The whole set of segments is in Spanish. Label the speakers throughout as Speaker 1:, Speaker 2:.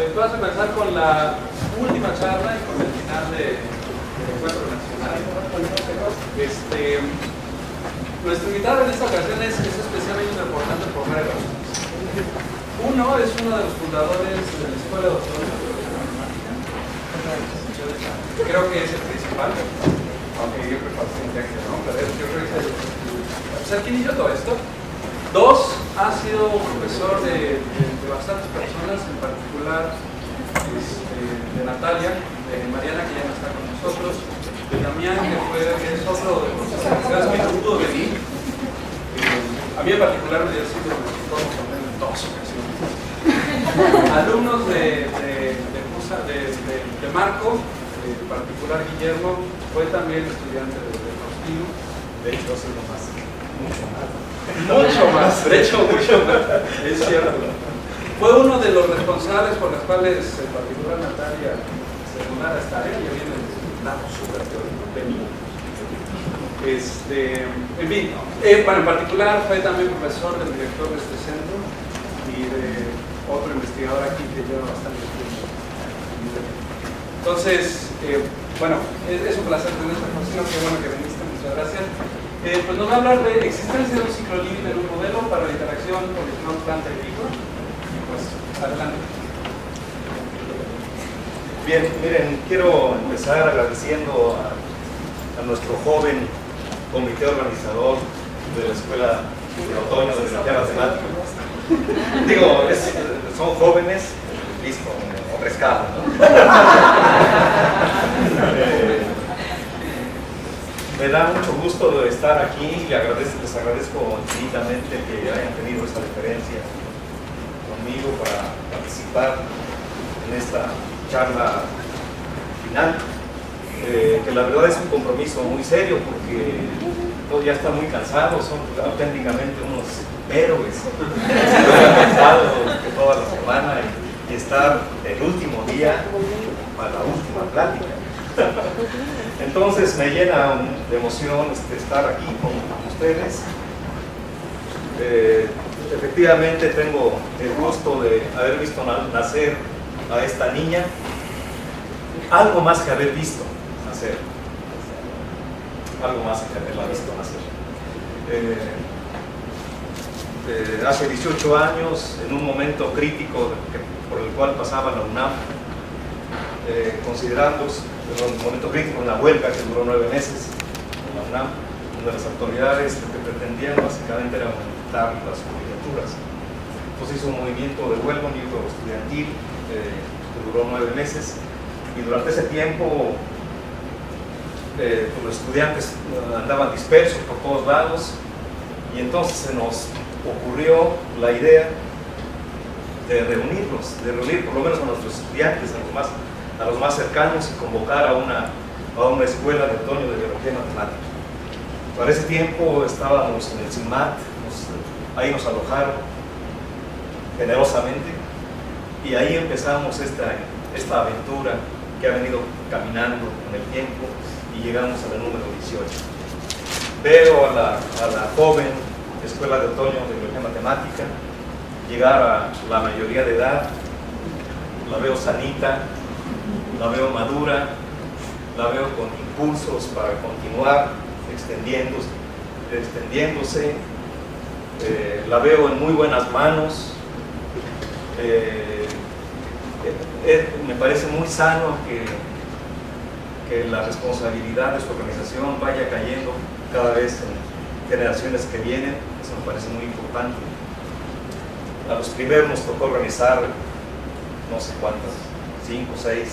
Speaker 1: Vamos a empezar con la última charla y con el final del encuentro nacional. Nuestro invitado en esta ocasión es especialmente importante por varias razones. Uno es uno de los fundadores de la Escuela de Otoño de Matemática. Creo que es el principal, aunque yo creo que no, pero yo creo que es el que inició todo esto. Dos, ha sido profesor de bastantes personas, en particular de Natalia, de Mariana, que ya no está con nosotros, de Damián, que es otro de los profesores que no pudo venir. A mí en particular me dio sido con él en dos ocasiones. Alumnos de Marco, en particular Guillermo, fue también estudiante de Faustino. De hecho, ha sido mucho más, de hecho mucho más, es cierto. Fue uno de los responsables por los cuales en particular Natalia se mudara a esta área. Ella viene de un lado súper teórico de mí. En fin, bueno, en particular fue también profesor del director de este centro y de otro investigador aquí que lleva bastante tiempo. Entonces, bueno, es un placer tener esta conversación, qué bueno que viniste, muchas gracias. Pues nos va a hablar de existencia de un ciclo libre en un modelo para la interacción con planta y hijo. Pues, adelante.
Speaker 2: Bien, miren, quiero empezar agradeciendo a nuestro joven comité organizador de la Escuela de Otoño de Biología Matemática. Digo, son jóvenes, listo, otra escala, ¿no? Me da mucho gusto estar aquí y les agradezco infinitamente que hayan tenido esta deferencia conmigo para participar en esta charla final, que la verdad es un compromiso muy serio porque todos ya están muy cansados, son auténticamente unos héroes, cansados toda la semana y estar el último día para la última plática. Entonces me llena de emoción estar aquí con ustedes. Efectivamente tengo el gusto de haber visto nacer a esta niña, algo más que haber visto nacer, algo más que haberla visto nacer. Hace 18 años, en un momento crítico por el cual pasaba la UNAM, considerando un momento crítico en la huelga que duró 9 meses en la UNAM, donde las autoridades lo que pretendían básicamente era aumentar las colegiaturas. Entonces hizo un movimiento de huelga, un movimiento estudiantil que duró 9 meses, y durante ese tiempo los estudiantes andaban dispersos por todos lados, y entonces se nos ocurrió la idea de reunir por lo menos a nuestros estudiantes, a los más cercanos, y convocar a una escuela de otoño de biología y matemática. Para ese tiempo estábamos en el CIMAT, ahí nos alojaron generosamente, y ahí empezamos esta aventura que ha venido caminando con el tiempo, y llegamos al número 18. Veo a la joven Escuela de Otoño de Biología y Matemática llegar a la mayoría de edad. La veo sanita, la veo madura, la veo con impulsos para continuar extendiéndose, la veo en muy buenas manos. Me parece muy sano que la responsabilidad de su organización vaya cayendo cada vez en generaciones que vienen. Eso me parece muy importante. A los primeros nos tocó organizar no sé cuántas, 5 o 6,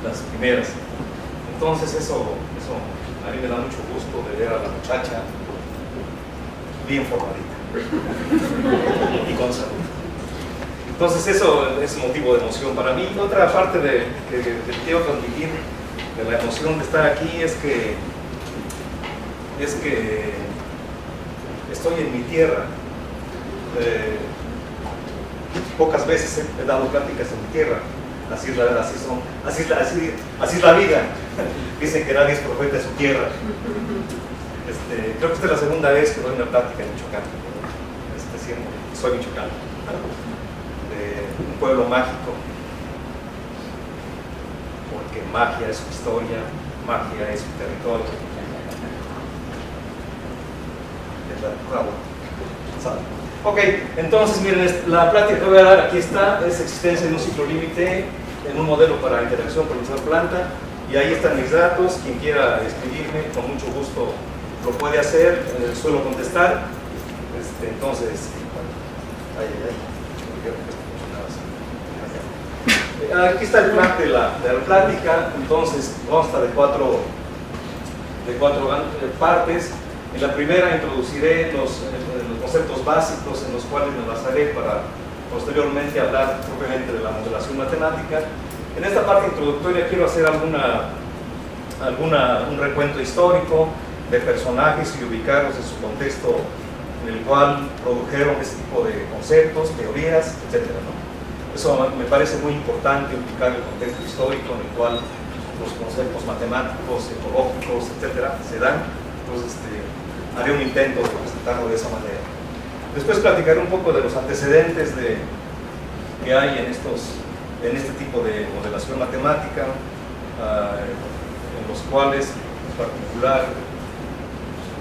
Speaker 2: las primeras. Entonces eso a mí me da mucho gusto de ver a la muchacha bien formadita y con salud. Entonces eso es motivo de emoción para mí. Otra parte que quiero transmitir de la emoción de estar aquí es que estoy en mi tierra. Pocas veces he dado pláticas en mi tierra. Así es la vida. Dicen que nadie es profeta de su tierra. Creo que esta es la segunda vez que doy una plática en Michoacán. Soy michoacano. un pueblo mágico, porque magia es su historia, magia es su territorio. Ok, entonces miren, la plática que voy a dar aquí está, es existencia de un ciclo límite en un modelo para interacción profesor-planta, y ahí están mis datos. Quien quiera escribirme, con mucho gusto lo puede hacer, suelo contestar. Entonces, aquí está el plan de la plática. Entonces consta de cuatro partes. En la primera introduciré los conceptos básicos en los cuales me basaré para posteriormente hablar propiamente de la modelación matemática. En esta parte introductoria quiero hacer un recuento histórico de personajes y ubicarlos en su contexto en el cual produjeron este tipo de conceptos, teorías, etc., ¿no? Eso me parece muy importante, ubicar el contexto histórico en el cual los conceptos matemáticos, ecológicos, etc., se dan. Entonces, haré un intento de presentarlo de esa manera. Después platicaré un poco de los antecedentes que hay en este tipo de modelación matemática, en los cuales, en particular,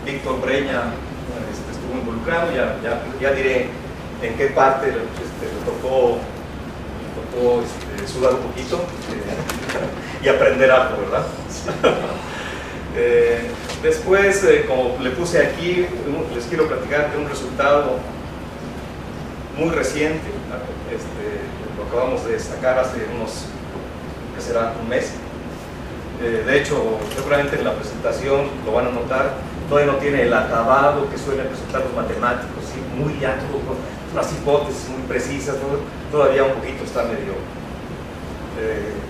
Speaker 2: Víctor Breña estuvo involucrado. Ya diré en qué parte le tocó sudar un poquito y aprender algo, ¿verdad? Después, como le puse aquí, les quiero platicar de un resultado muy reciente. Lo acabamos de sacar hace ¿qué será? Un mes. De hecho, seguramente en la presentación lo van a notar, todavía no tiene el acabado que suelen presentar los matemáticos, ¿sí? Muy llano, con unas hipótesis muy precisas, ¿no? Todavía un poquito está medio,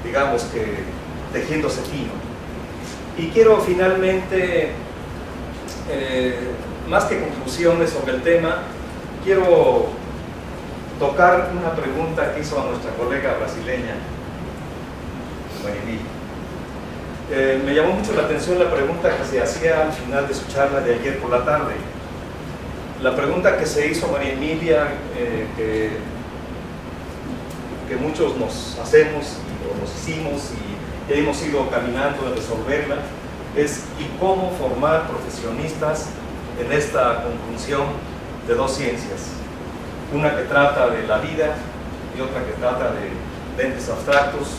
Speaker 2: digamos que, tejiéndose fino. Y quiero finalmente, más que conclusiones sobre el tema, quiero tocar una pregunta que hizo a nuestra colega brasileña, Mariví. Me llamó mucho la atención la pregunta que se hacía al final de su charla de ayer por la tarde. La pregunta que se hizo María Emilia, que muchos nos hacemos o nos hicimos y ya hemos ido caminando en resolverla, es ¿y cómo formar profesionistas en esta conjunción de dos ciencias? Una que trata de la vida y otra que trata de entes abstractos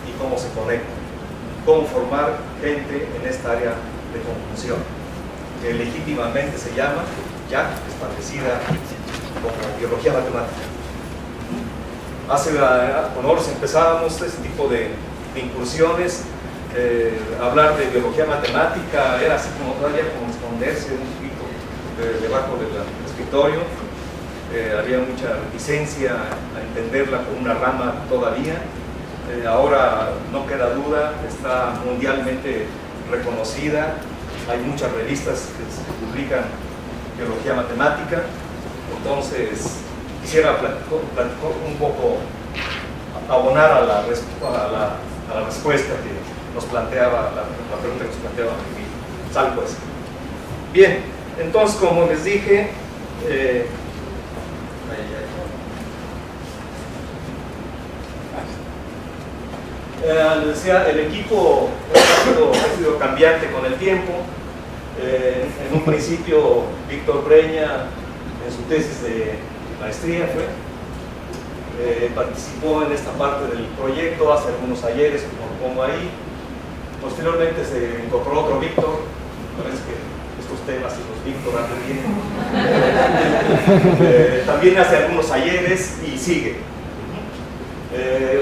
Speaker 2: y cómo se conectan. Cómo formar gente en esta área de conjunción, que legítimamente se llama, ya establecida como biología matemática. Hace honores empezábamos este tipo de incursiones, hablar de biología matemática era así como todavía como esconderse un poquito debajo del escritorio. Había mucha reticencia a entenderla como una rama todavía. Ahora no queda duda, está mundialmente reconocida, hay muchas revistas que se publican biología matemática. Entonces quisiera platicar un poco, abonar a la respuesta que nos planteaba, la pregunta que nos planteaba mi sal pues. Bien, entonces como les dije, les decía, el equipo ha sido cambiante con el tiempo. En un principio, Víctor Breña, en su tesis de maestría, participó en esta parte del proyecto, hace algunos ayeres, como lo pongo ahí. Posteriormente se incorporó otro Víctor. Parece que estos temas y los Víctor andan bien. También hace algunos ayeres y sigue.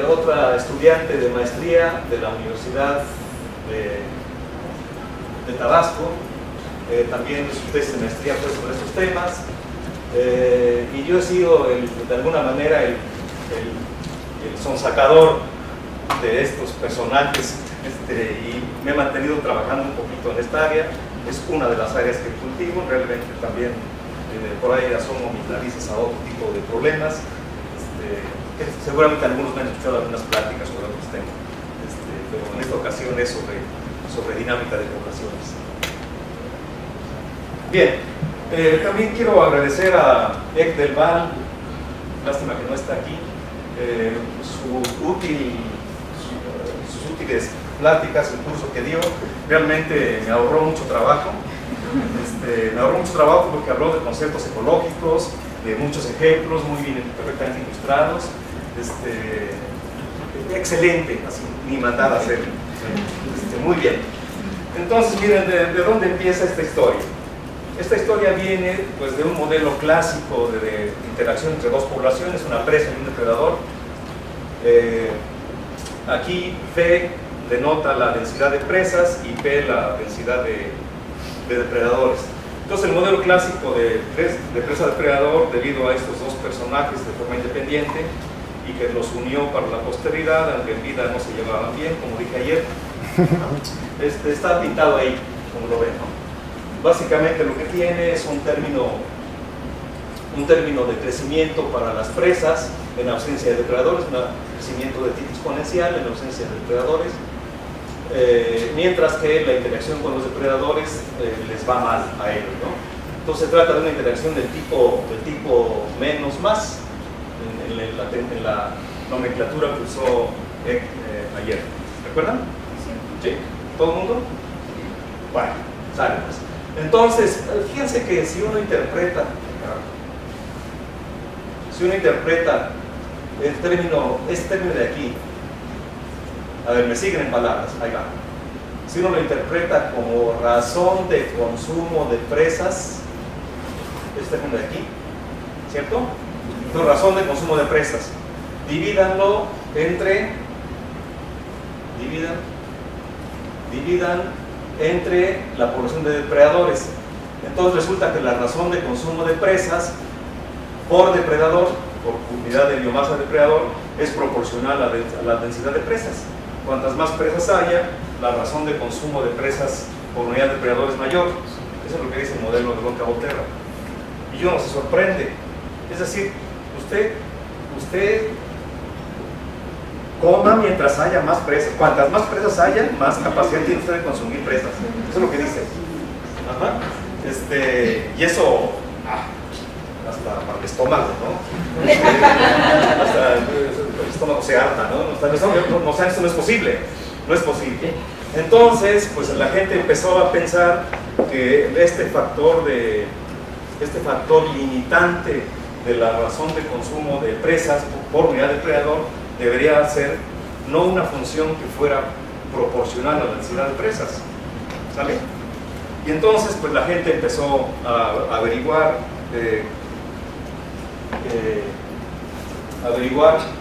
Speaker 2: Otra estudiante de maestría de la Universidad de Tabasco, también su tesis de maestría fue sobre estos temas, y yo he sido de alguna manera el sonsacador de estos personajes, y me he mantenido trabajando un poquito en esta área. Es una de las áreas que cultivo, realmente también por ahí asomo mis narices a otro tipo de problemas. Seguramente algunos me han escuchado algunas pláticas sobre otros temas, pero en esta ocasión es sobre dinámica de poblaciones. Bien, también quiero agradecer a Ek Del Val lástima que no está aquí, sus útiles pláticas, el curso que dio, realmente me ahorró mucho trabajo. Me ahorró mucho trabajo porque habló de conceptos ecológicos, de muchos ejemplos muy bien, perfectamente ilustrados. Excelente, así, ni mandada a hacer. Muy bien. Entonces, miren, ¿de dónde empieza esta historia? Esta historia viene pues, de un modelo clásico de interacción entre dos poblaciones, una presa y un depredador. Aquí P denota la densidad de presas y P la densidad de depredadores. Entonces el modelo clásico de presa-depredador, debido a estos dos personajes de forma independiente y que los unió para la posteridad, aunque en vida no se llevaban bien, como dije ayer, está pintado ahí, como lo ven, ¿no? Básicamente lo que tiene es un término de crecimiento para las presas en ausencia de depredadores, un crecimiento de tipo exponencial en ausencia de depredadores, mientras que la interacción con los depredadores les va mal a ellos, ¿no? Entonces se trata de una interacción del tipo menos más en la nomenclatura que usó ayer. ¿Recuerdan? Sí. ¿Todo el mundo? Bueno, sale pues. Entonces, fíjense que si uno interpreta este término de aquí, a ver, me siguen en palabras, ahí va. Si uno lo interpreta como razón de consumo de presas, este término de aquí, ¿cierto? Entonces, razón de consumo de presas. Divídanlo entre, dividan entre la población de depredadores. Entonces resulta que la razón de consumo de presas por depredador, por unidad de biomasa de depredador, es proporcional a la densidad de presas. Cuantas más presas haya, la razón de consumo de presas por unidad de depredador es mayor. Eso es lo que dice el modelo de Roca-Botero. Y uno se sorprende. Es decir, usted coma mientras haya más presas. Cuantas más presas haya, más capacidad tiene usted de consumir presas. Eso es lo que dice. Ajá. Y eso, hasta para el estómago, ¿no? Hasta el estómago se harta, ¿no? Eso no es posible. No es posible. Entonces, pues la gente empezó a pensar que este factor limitante de la razón de consumo de presas por unidad de depredador debería ser no una función que fuera proporcional a la densidad de presas, ¿sale? Y entonces pues la gente empezó a averiguar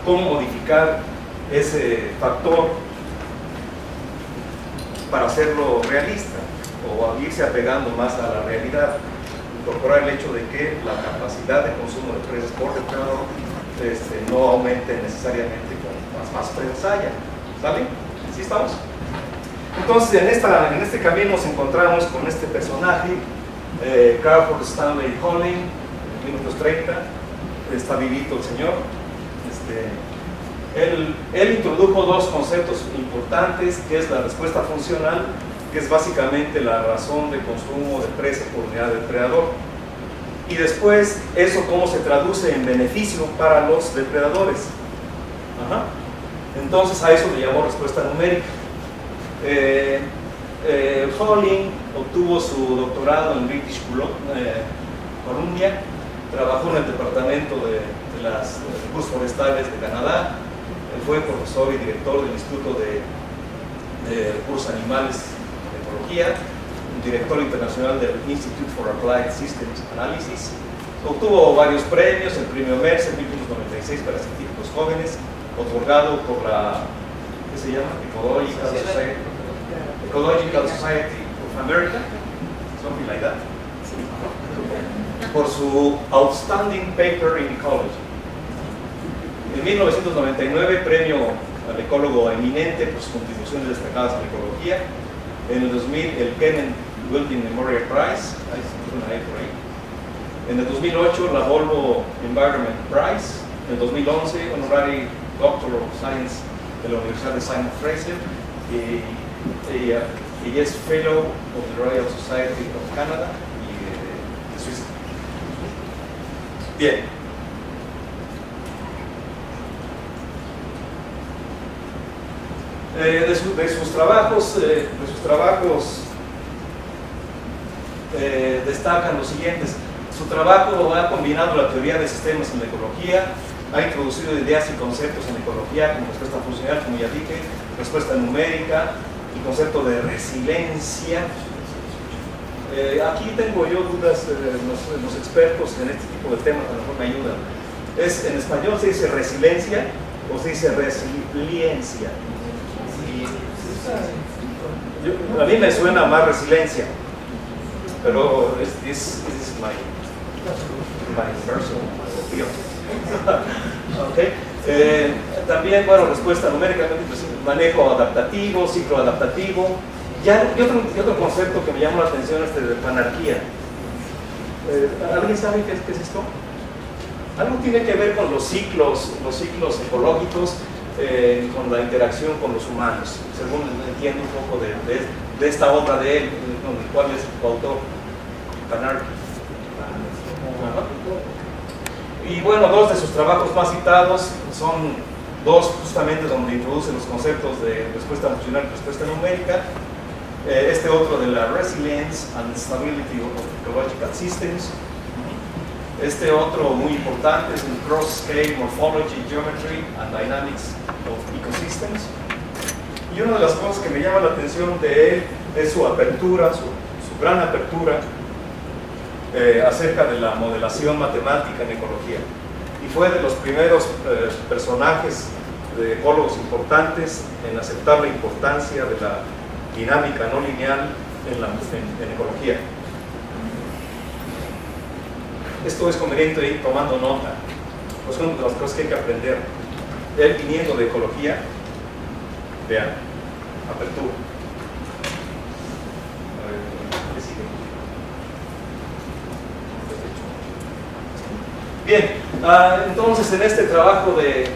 Speaker 2: cómo modificar ese factor para hacerlo realista o irse apegando más a la realidad, incorporar el hecho de que la capacidad de consumo de presas por depredador no aumente necesariamente con más presas haya, ¿sale? ¿Sí estamos? Entonces en este camino nos encontramos con este personaje, Crawford Stanley Holling, en 1930, está vivito el señor. Él introdujo dos conceptos importantes, que es la respuesta funcional, que es básicamente la razón de consumo de presa por unidad de depredador, y después eso cómo se traduce en beneficio para los depredadores. Ajá. Entonces a eso le llamó respuesta numérica. Holling obtuvo su doctorado en British Columbia, trabajó en el departamento de los recursos forestales de Canadá, fue profesor y director del Instituto de Recursos Animales de Ecología, director internacional del Institute for Applied Systems Analysis. Obtuvo varios premios, el premio Mercer en 1996 para científicos jóvenes, otorgado por la, ¿qué se llama? Ecological Society of America, something like that, por su Outstanding Paper in Ecology. En 1999, premio al ecólogo eminente por sus contribuciones destacadas a la ecología. En el 2000, el Kenneth Wilding Memorial Prize, por ahí. En el 2008, la Volvo Environment Prize. En el 2011, Honorary Doctor of Science de la Universidad de Simon Fraser. Y es Fellow of the Royal Society of Canada y de Suiza. Bien. De sus trabajos destacan los siguientes. Su trabajo ha combinado la teoría de sistemas en la ecología, ha introducido ideas y conceptos en la ecología como respuesta funcional, como ya dije, respuesta numérica y concepto de resiliencia. Aquí tengo yo dudas, los expertos en este tipo de temas a lo mejor me ayudan. ¿En español se dice resiliencia o se dice resiliencia? A mí me suena más resiliencia, pero this is my personal opinion. Okay. También, bueno, respuesta numérica, manejo adaptativo, ciclo adaptativo. Y otro concepto que me llamó la atención es de panarquía. ¿Alguien sabe qué es esto? Algo tiene que ver con los ciclos ecológicos, con la interacción con los humanos, según entiendo un poco de esta obra de él, con el cual es coautor, Panarchy. Y bueno, dos de sus trabajos más citados son dos justamente donde introduce los conceptos de respuesta funcional y respuesta numérica. Este otro de la Resilience and Stability of Ecological Systems. Este otro muy importante es el Cross-Scale Morphology, Geometry and Dynamics of Ecosystems. Y una de las cosas que me llama la atención de él es su apertura, su gran apertura acerca de la modelación matemática en ecología. Y fue de los primeros personajes de ecólogos importantes en aceptar la importancia de la dinámica no lineal en ecología. Esto es conveniente ir tomando nota, pues son de las cosas que hay que aprender. Él viniendo de ecología, vean, apertura. ¿Qué sigue? Bien, entonces en este trabajo de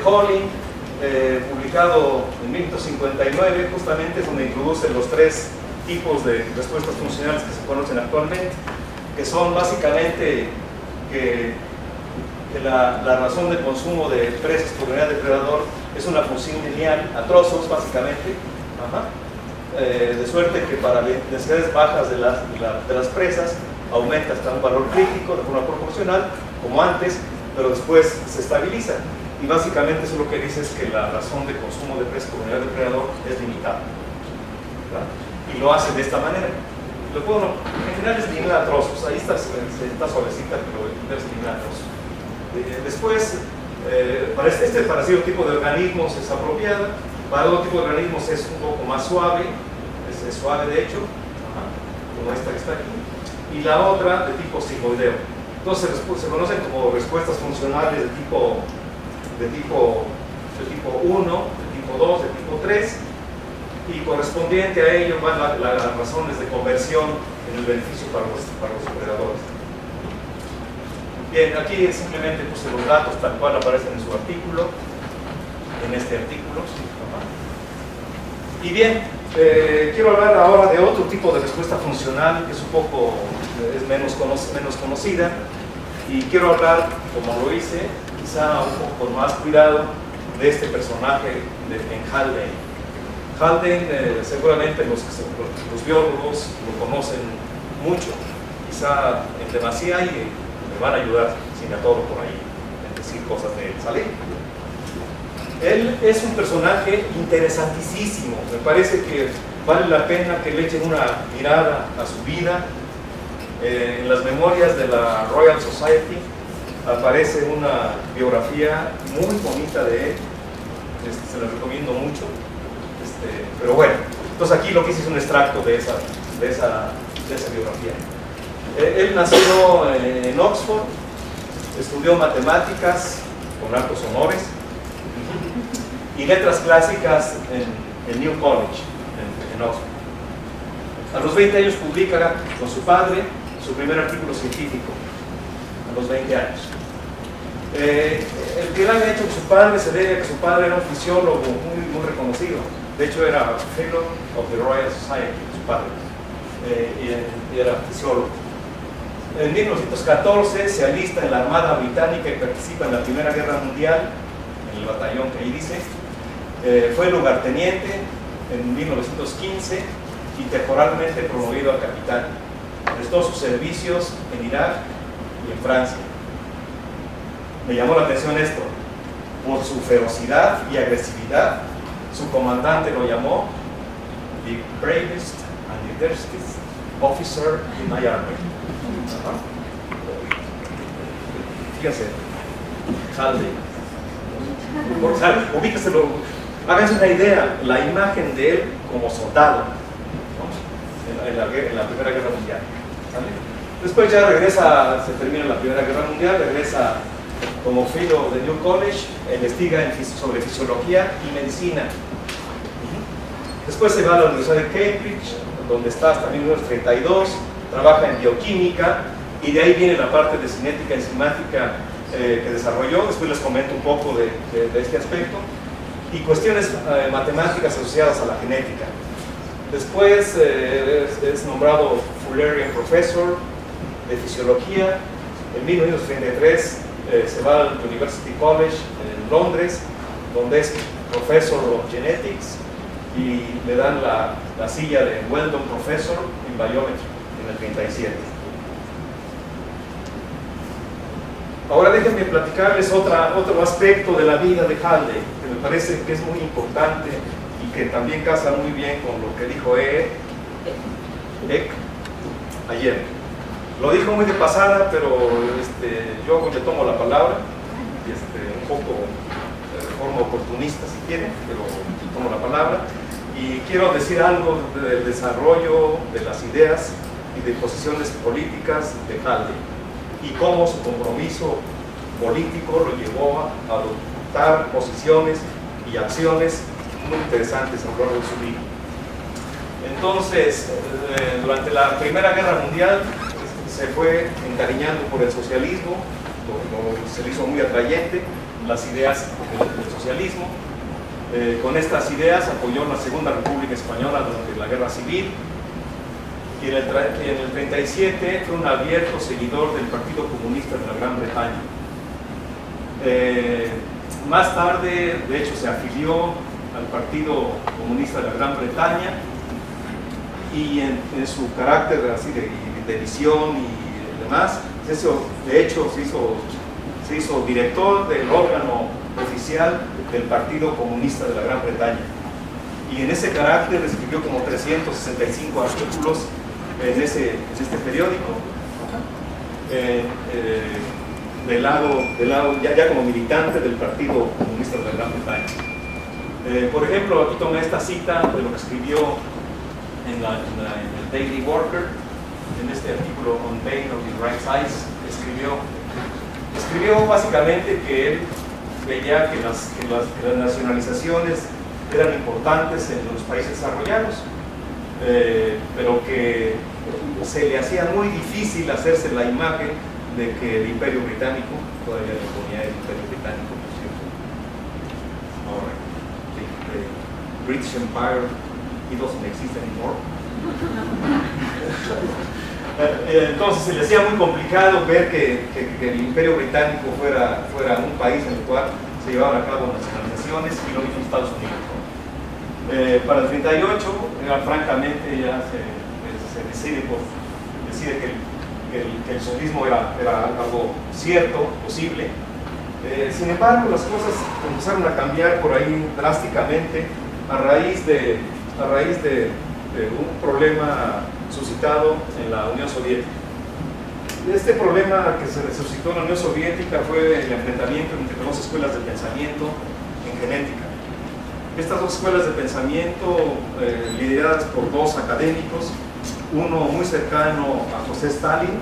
Speaker 2: Holling, publicado en 1959, justamente es donde introduce los tres tipos de respuestas funcionales que se conocen actualmente, que son básicamente que la razón de consumo de presas por unidad de depredador es una función lineal a trozos, básicamente, de suerte que para densidades bajas de las presas aumenta hasta un valor crítico de forma proporcional, como antes, pero después se estabiliza. Y básicamente eso lo que dice es que la razón de consumo de presas por unidad de depredador es limitada, ¿verdad? Y lo hace de esta manera. En general es eliminar a trozos, ahí está suavecita, pero es eliminar a trozos. Después, para cierto tipo de organismos es apropiada, para otro tipo de organismos es un poco más suave, es suave de hecho, como esta que está aquí, y la otra de tipo sigmoideo. Entonces se conocen como respuestas funcionales de tipo 1, de tipo 2, de tipo 3, y correspondiente a ello van las razones de conversión en el beneficio para los operadores. Bien, aquí simplemente puse los datos tal cual aparecen en su artículo, en este artículo. Y bien, quiero hablar ahora de otro tipo de respuesta funcional que es un poco menos conocida, y quiero hablar, como lo hice, quizá un poco con más cuidado, de este personaje en Haldane. Haldane, seguramente los biólogos lo conocen mucho, quizá en demasía, y me van a ayudar, si me atoro por ahí, en decir cosas de él. ¿Sale? Él es un personaje interesantísimo, me parece que vale la pena que le echen una mirada a su vida. En las memorias de la Royal Society aparece una biografía muy bonita de él, se la recomiendo mucho. Pero bueno, entonces aquí lo que hice es un extracto de esa biografía. Él nació en Oxford, estudió matemáticas con altos honores y letras clásicas en New College, en Oxford. A los 20 años publica con su padre su primer artículo científico, a los 20 años. El que él había hecho con su padre se debe a que su padre era un fisiólogo muy reconocido. De hecho era Fellow of the Royal Society, su padre, y era fisiólogo. En 1914 se alista en la Armada Británica y participa en la Primera Guerra Mundial, en el batallón que ahí dice, Fue lugarteniente en 1915 y temporalmente promovido a capitán. Prestó sus servicios en Irak y en Francia. Me llamó la atención esto. Por su ferocidad y agresividad, su comandante lo llamó the bravest and the dirtiest officer in my army. Fíjense, Halde. O sea, ubíqueselo, háganse una idea, la imagen de él como soldado, ¿no? en la Primera Guerra Mundial. ¿Sale? Después ya regresa, se termina la Primera Guerra Mundial, regresa como fellow de New College, investiga sobre fisiología y medicina. Después se va a la Universidad de Cambridge, donde está hasta 1932, trabaja en bioquímica y de ahí viene la parte de cinética enzimática que desarrolló. Después les comento un poco de este aspecto y cuestiones matemáticas asociadas a la genética. Después es nombrado Fullerian Professor de Fisiología. En 1933 se va al University College en Londres, donde es Professor of Genetics y le dan la silla de Weldon Professor en Biometry en el 37. Ahora déjenme platicarles otro aspecto de la vida de Halde, que me parece que es muy importante y que también casa muy bien con lo que dijo Eck ayer. Lo dijo muy de pasada, pero yo le tomo la palabra, un poco de forma oportunista si quieren, pero tomo la palabra. Y quiero decir algo del desarrollo de las ideas y de posiciones políticas de Halde y cómo su compromiso político lo llevó a adoptar posiciones y acciones muy interesantes a lo largo de su vida. Entonces, durante la Primera Guerra Mundial se fue encariñando por el socialismo, se le hizo muy atrayente las ideas del socialismo. Con estas ideas apoyó la Segunda República Española durante la Guerra Civil y en el 37 fue un abierto seguidor del Partido Comunista de la Gran Bretaña. Más tarde, de hecho, se afilió al Partido Comunista de la Gran Bretaña y en su carácter así de visión y demás, de hecho se hizo director del órgano oficial del Partido Comunista de la Gran Bretaña y en ese carácter escribió como 365 artículos en este periódico del lado ya como militante del Partido Comunista de la Gran Bretaña. Por ejemplo, aquí tomé esta cita de lo que escribió en el Daily Worker, en este artículo On Pain of the Right Size. Escribió básicamente que él veía que las nacionalizaciones eran importantes en los países desarrollados, pero que se le hacía muy difícil hacerse la imagen de que el Imperio Británico, todavía le ponía el Imperio Británico, por cierto, ahora, the British Empire, it doesn't exist anymore. Entonces se le hacía muy complicado ver que el Imperio Británico fuera un país en el cual se llevaban a cabo nacionalizaciones y lo mismo Estados Unidos. Para el 38, francamente ya se decide que el socialismo era algo cierto, posible. Sin embargo, las cosas empezaron a cambiar por ahí drásticamente a raíz de un problema suscitado en la Unión Soviética. Este problema que se suscitó en la Unión Soviética fue el enfrentamiento entre dos escuelas de pensamiento en genética. Estas dos escuelas de pensamiento, lideradas por dos académicos, uno muy cercano a José Stalin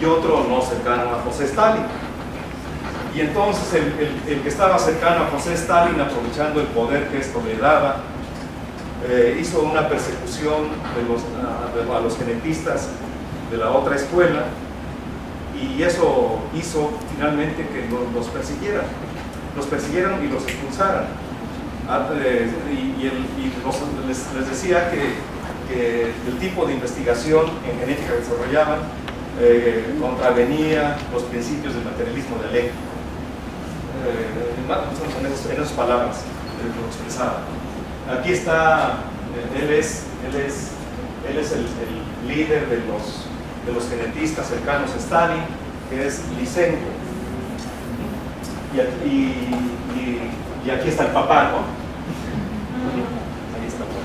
Speaker 2: y otro no cercano a José Stalin. Y entonces el que estaba cercano a José Stalin, aprovechando el poder que esto le daba, hizo una persecución a los genetistas de la otra escuela, y eso hizo finalmente que los persiguieran y los expulsaran. Les decía que el tipo de investigación en genética que desarrollaban contravenía los principios del materialismo dialéctico. En esas palabras. lo expresaba. Aquí está, él es el líder de los genetistas cercanos a Stalin, que es Lysenko. Y aquí está el papá, ¿no? Ahí está el papá.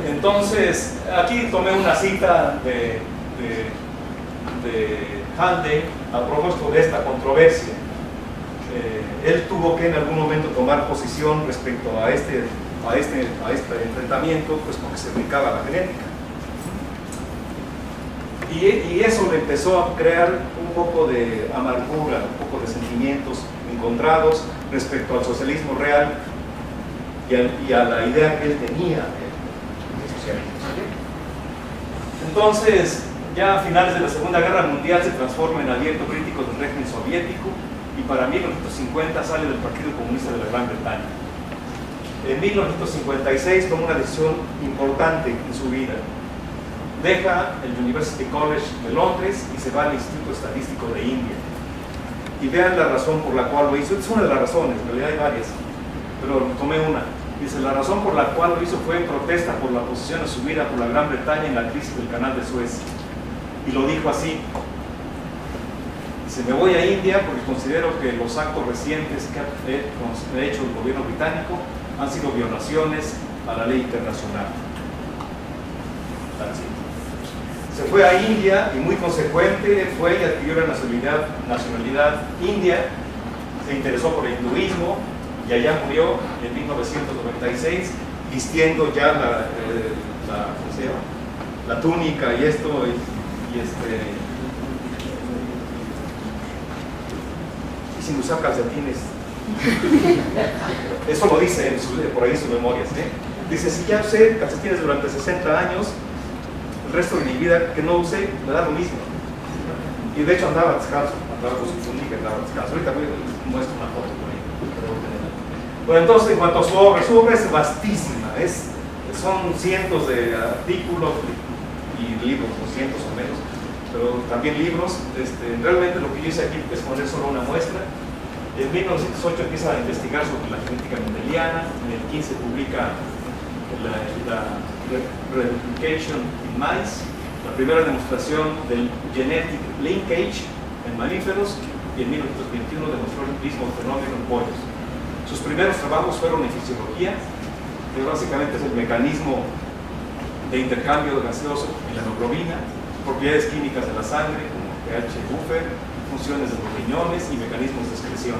Speaker 2: Entonces, aquí tomé una cita de Haldane a propósito de esta controversia. Él tuvo que en algún momento tomar posición respecto a este enfrentamiento, pues porque se dedicaba a la genética. Y eso le empezó a crear un poco de amargura, un poco de sentimientos encontrados respecto al socialismo real y a la idea que él tenía de socialismo. Entonces, ya a finales de la Segunda Guerra Mundial se transforma en abierto crítico del régimen soviético y para 1950 sale del Partido Comunista de la Gran Bretaña. En 1956 toma una decisión importante en su vida. Deja el University College de Londres y se va al Instituto Estadístico de India. Y vean la razón por la cual lo hizo. Es una de las razones, en realidad hay varias, pero tomé una. Dice, la razón por la cual lo hizo fue en protesta por la posición asumida por la Gran Bretaña en la crisis del Canal de Suez. Y lo dijo así. Dice, me voy a India porque considero que los actos recientes que ha hecho el gobierno británico han sido violaciones a la ley internacional. Así. Se fue a India y muy consecuente fue y adquirió la nacionalidad india, se interesó por el hinduismo y allá murió en 1996 vistiendo ya la túnica y esto y sin usar calcetines. Eso lo dice por ahí en sus memorias. Dice, si ya usé calcetines durante 60 años, el resto de mi vida que no usé, me da lo mismo. Y de hecho andaba descalzo, andaba con su túnica, andaba descalzo. Ahorita les muestro una foto por ahí. Bueno, entonces, en cuanto a su obra es vastísima, son cientos de artículos y libros, o cientos o menos, pero también libros. Realmente lo que yo hice aquí es poner solo una muestra. En 1908 empieza a investigar sobre la genética mendeliana, en el 15 publica la Replication in Mice, la primera demostración del Genetic Linkage en mamíferos, y en 1921 demostró el mismo fenómeno en pollos. Sus primeros trabajos fueron en fisiología, que básicamente es el mecanismo de intercambio gaseoso en la hemoglobina, propiedades químicas de la sangre, como pH buffer, funciones de los riñones y mecanismos de excreción.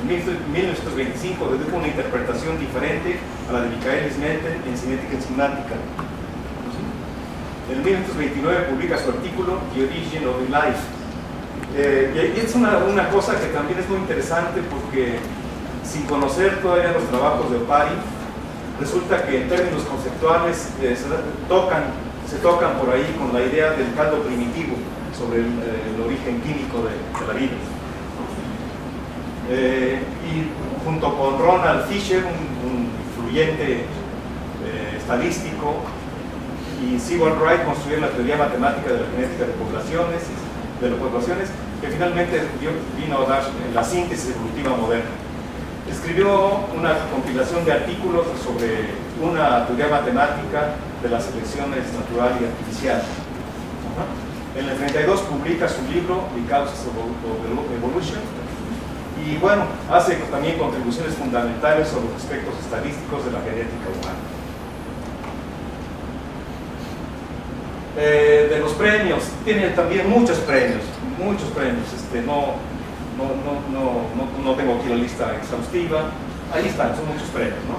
Speaker 2: En 1925 dedicó una interpretación diferente a la de Michaelis-Menten en cinética enzimática. En 1929 publica su artículo The Origin of the Life. Y es una cosa que también es muy interesante porque sin conocer todavía los trabajos de Opari, resulta que en términos conceptuales se tocan por ahí con la idea del caldo primitivo sobre el origen químico de la vida. Y junto con Ronald Fisher, un influyente estadístico, y Seward Wright construyeron la teoría matemática de la genética de poblaciones, que finalmente vino a dar la síntesis evolutiva moderna. Escribió una compilación de artículos sobre una teoría matemática de las selecciones natural y artificial. En el 32 publica su libro The Causes of Evolution, y bueno, hace también contribuciones fundamentales sobre los aspectos estadísticos de la genética humana. De los premios, tiene también muchos premios. No tengo aquí la lista exhaustiva. Ahí están, son muchos premios, ¿no?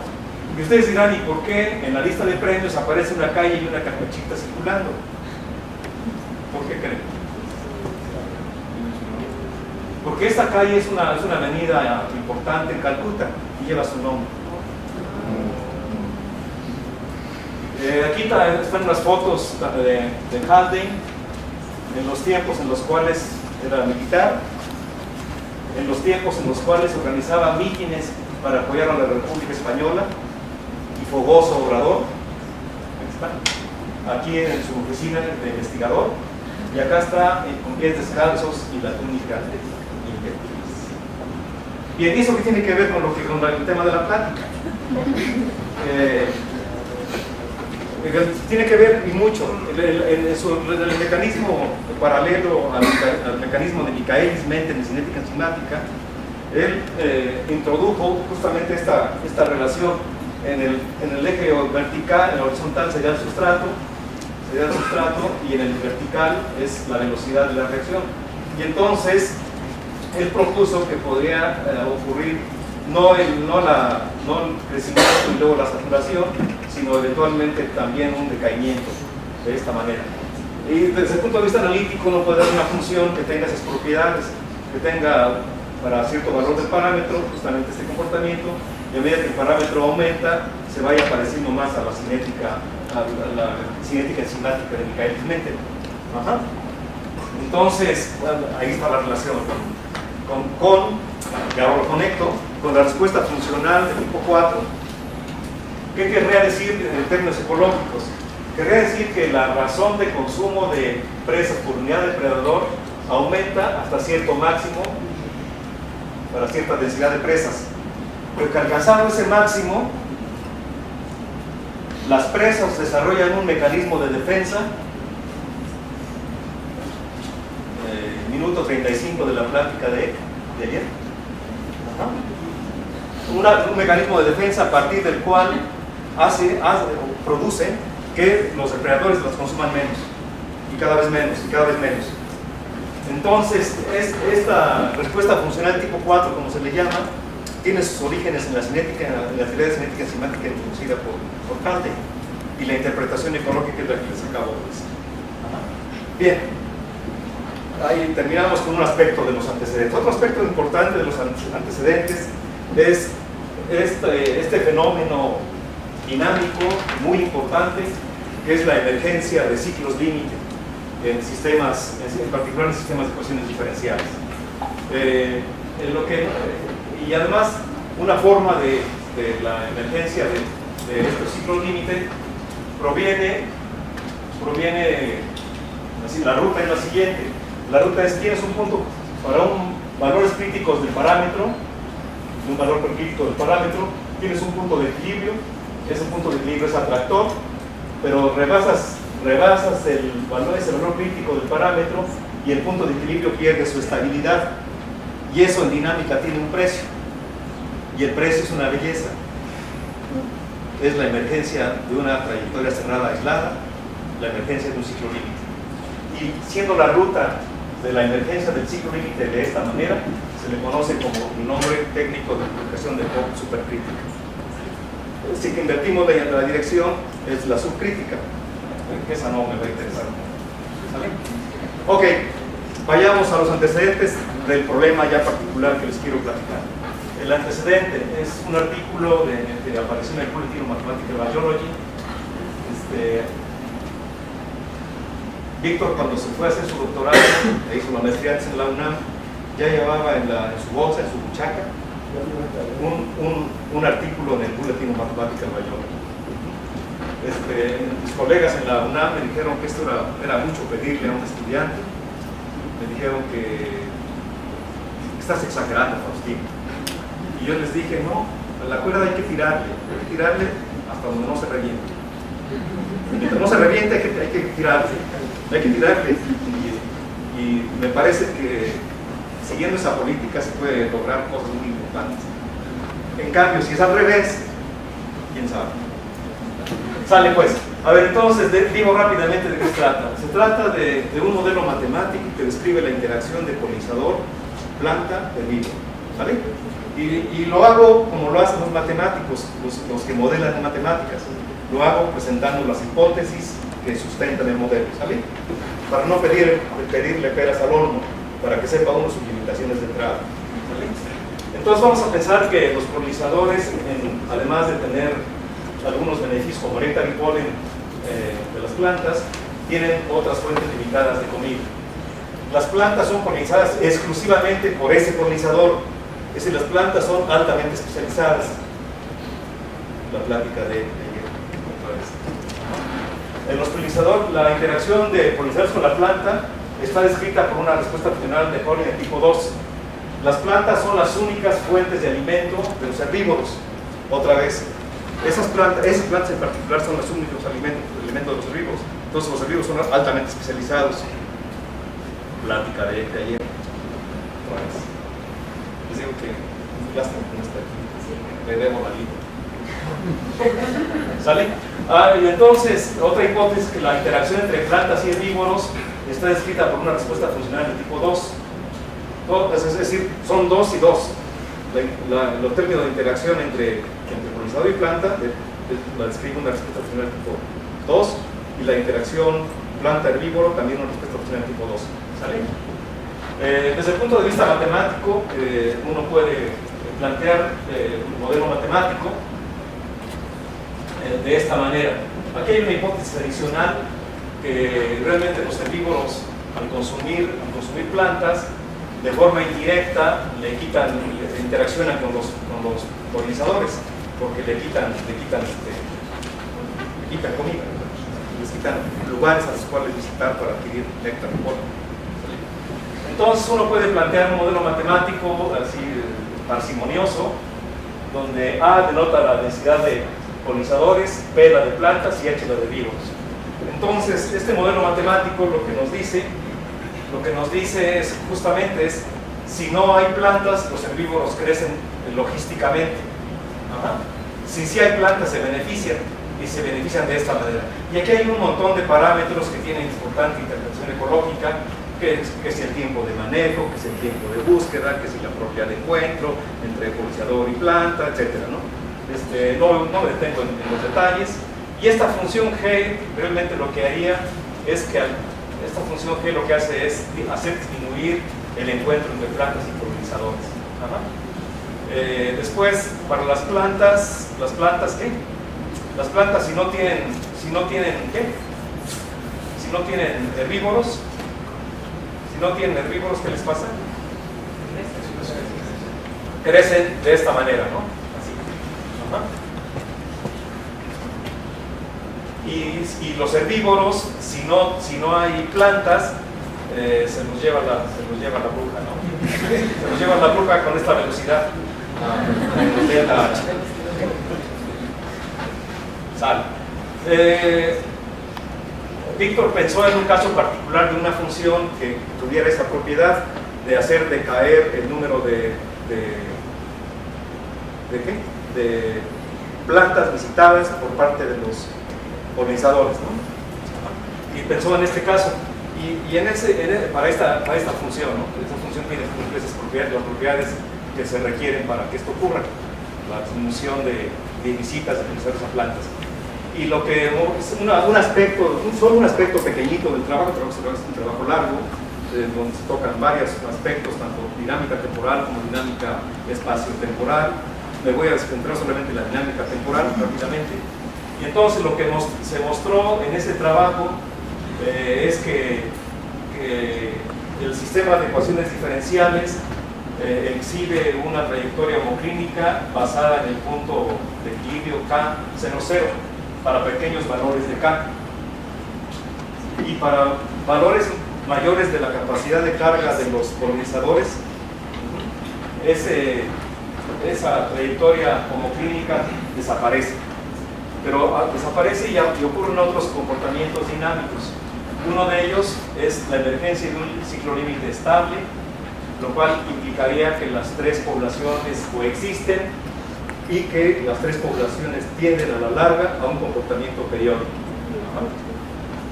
Speaker 2: Y ustedes dirán, ¿y por qué en la lista de premios aparece una calle y una carpechita circulando? ¿Por qué creen? Porque esta calle es una avenida importante en Calcuta y lleva su nombre. Aquí están unas fotos de Haldane en los tiempos en los cuales era militar, en los tiempos en los cuales organizaba mítines para apoyar a la República Española y fogoso orador. Aquí en su oficina de investigador, y acá está con pies descalzos y la túnica. Bien, ¿y eso qué tiene que ver con el tema de la plática? Tiene que ver y mucho. El mecanismo paralelo al mecanismo de Michaelis-Menten en cinética enzimática, él introdujo justamente esta relación en el eje vertical. En el horizontal sería el sustrato, y en el vertical es la velocidad de la reacción. Y entonces él propuso que podría ocurrir no el crecimiento y luego la saturación, sino eventualmente también un decaimiento de esta manera. Y desde el punto de vista analítico no puede haber una función que tenga esas propiedades, que tenga para cierto valor del parámetro justamente este comportamiento, y a medida que el parámetro aumenta se vaya pareciendo más a la cinética enzimática de Michaelis-Menten. Entonces, bueno, ahí está la relación y ahora lo conecto con la respuesta funcional de tipo 4. ¿Qué querría decir en términos ecológicos? Querría decir que la razón de consumo de presas por unidad de depredador aumenta hasta cierto máximo para cierta densidad de presas, pero que alcanzando ese máximo las presas desarrollan un mecanismo de defensa. Minuto 35 de la plática de ayer. Un mecanismo de defensa a partir del cual produce que los depredadores las consuman menos, y cada vez menos, y cada vez menos. Entonces, esta respuesta funcional tipo 4, como se le llama, tiene sus orígenes en la teoría de cinética enzimática introducida por Caltech, y la interpretación ecológica es la que les acabo de decir. Bien, ahí terminamos con un aspecto de los antecedentes. Otro aspecto importante de los antecedentes es este fenómeno dinámico muy importante, que es la emergencia de ciclos límite en sistemas, en particular en sistemas de ecuaciones diferenciales. Y además, una forma de la emergencia de estos ciclos límite proviene así, la ruta es la siguiente. La ruta es: tienes un punto para valores críticos del parámetro, un valor crítico del parámetro, tienes un punto de equilibrio, ese punto de equilibrio es atractor, pero rebasas ese valor crítico del parámetro y el punto de equilibrio pierde su estabilidad, y eso en dinámica tiene un precio, y el precio es una belleza. Es la emergencia de una trayectoria cerrada aislada, la emergencia de un ciclo límite. Y siendo la ruta de la emergencia del ciclo límite de esta manera, se le conoce como el nombre técnico de aplicación de Fock supercrítica. Si que invertimos la dirección, es la subcrítica. Esa no me va a interesar. ¿Sale? Ok, vayamos a los antecedentes del problema ya particular que les quiero platicar. El antecedente es un artículo que apareció en el Bulletin of Mathematical Biology. Víctor, cuando se fue a hacer su doctorado, e hizo la maestría antes en la UNAM, ya llevaba en su bolsa, en su buchaca, un artículo en el Bulletin of Mathematical Biology. Mis colegas en la UNAM me dijeron que esto era mucho pedirle a un estudiante. Me dijeron que estás exagerando, Faustino. Y yo les dije: no, a la cuerda hay que tirarle hasta donde no se reviente. Mientras no se reviente hay que tirarle. Y me parece que siguiendo esa política se puede lograr cosas muy importantes. En cambio, si es al revés, quién sabe. Sale pues. A ver, entonces digo rápidamente de qué se trata. Se trata de un modelo matemático que describe la interacción de polinizador, planta, herbívoro. ¿Vale? Y lo hago como lo hacen los matemáticos, los que modelan en matemáticas. Lo hago presentando las hipótesis que sustentan el modelo, ¿sale? Para no pedirle peras al horno, para que sepa uno sus limitaciones de entrada, ¿sale? Entonces vamos a pensar que los polinizadores, además de tener algunos beneficios como néctar y polen de las plantas, tienen otras fuentes limitadas de comida. Las plantas son polinizadas exclusivamente por ese polinizador, es decir, las plantas son altamente especializadas. La plática de ayer, otra vez. En los polinizadores, la interacción de polinizadores con la planta está descrita por una respuesta funcional de Holling de tipo 2. Las plantas son las únicas fuentes de alimento de los herbívoros. Otra vez, esas plantas en particular son los únicos alimentos de los herbívoros. Entonces los herbívoros son altamente especializados. Plática de ayer. Les digo que ya están con esta aquí. Le debo la vida. ¿Sale? Y entonces, otra hipótesis es que la interacción entre plantas y herbívoros está descrita por una respuesta funcional de tipo 2. Es decir, son 2 y 2. Los términos de interacción entre polinizador y planta la describe una respuesta funcional de tipo 2, y la interacción planta-herbívoro también una respuesta funcional de tipo 2. ¿Sale? Desde el punto de vista matemático, uno puede plantear un modelo matemático de esta manera. Aquí hay una hipótesis adicional que realmente los herbívoros al consumir plantas de forma indirecta le interaccionan con los polinizadores, porque le quitan comida, les quitan lugares a los cuales visitar para adquirir néctar y polen. Entonces uno puede plantear un modelo matemático así parsimonioso, donde A denota la densidad de polinizadores, P la de plantas y H la de herbívoros. Entonces este modelo matemático lo que nos dice es justamente si no hay plantas, los herbívoros crecen logísticamente. Si hay plantas se benefician, y se benefician de esta manera. Y aquí hay un montón de parámetros que tienen importante interpretación ecológica, que es el tiempo de manejo, que es el tiempo de búsqueda, que es la probabilidad de encuentro entre polinizador y planta, etc. No me detengo en los detalles. Y esta función G realmente lo que haría es que esta función G lo que hace es hacer disminuir el encuentro entre plantas y polinizadores. Después, para las plantas ¿qué? Las plantas si no tienen herbívoros, ¿qué les pasa? Crecen de esta manera, ¿no? Así. Y los herbívoros, si no hay plantas, se los lleva la bruja, ¿no? Se los lleva la bruja con esta velocidad. Delta H. Sale. Víctor pensó en un caso particular de una función que tuviera esa propiedad de hacer decaer el número de plantas visitadas por parte de los polinizadores, ¿no? Y pensó en este caso. Para esta función, ¿no? Esta función tiene esas propiedades, las propiedades que se requieren para que esto ocurra, la disminución de visitas de polinizadores a plantas. Y lo que es solo un aspecto pequeñito del trabajo, es un trabajo largo, donde se tocan varios aspectos, tanto dinámica temporal como dinámica espacio-temporal. Me voy a centrar solamente en la dinámica temporal rápidamente. Y entonces lo que se mostró en ese trabajo es que el sistema de ecuaciones diferenciales exhibe una trayectoria homoclínica basada en el punto de equilibrio K00 para pequeños valores de K, y para valores mayores de la capacidad de carga de los polinizadores esa trayectoria homoclínica desaparece, pero desaparece y ocurren otros comportamientos dinámicos. Uno de ellos es la emergencia de un ciclo límite estable, lo cual implicaría que las tres poblaciones coexisten y que las tres poblaciones tienden a la larga a un comportamiento periódico.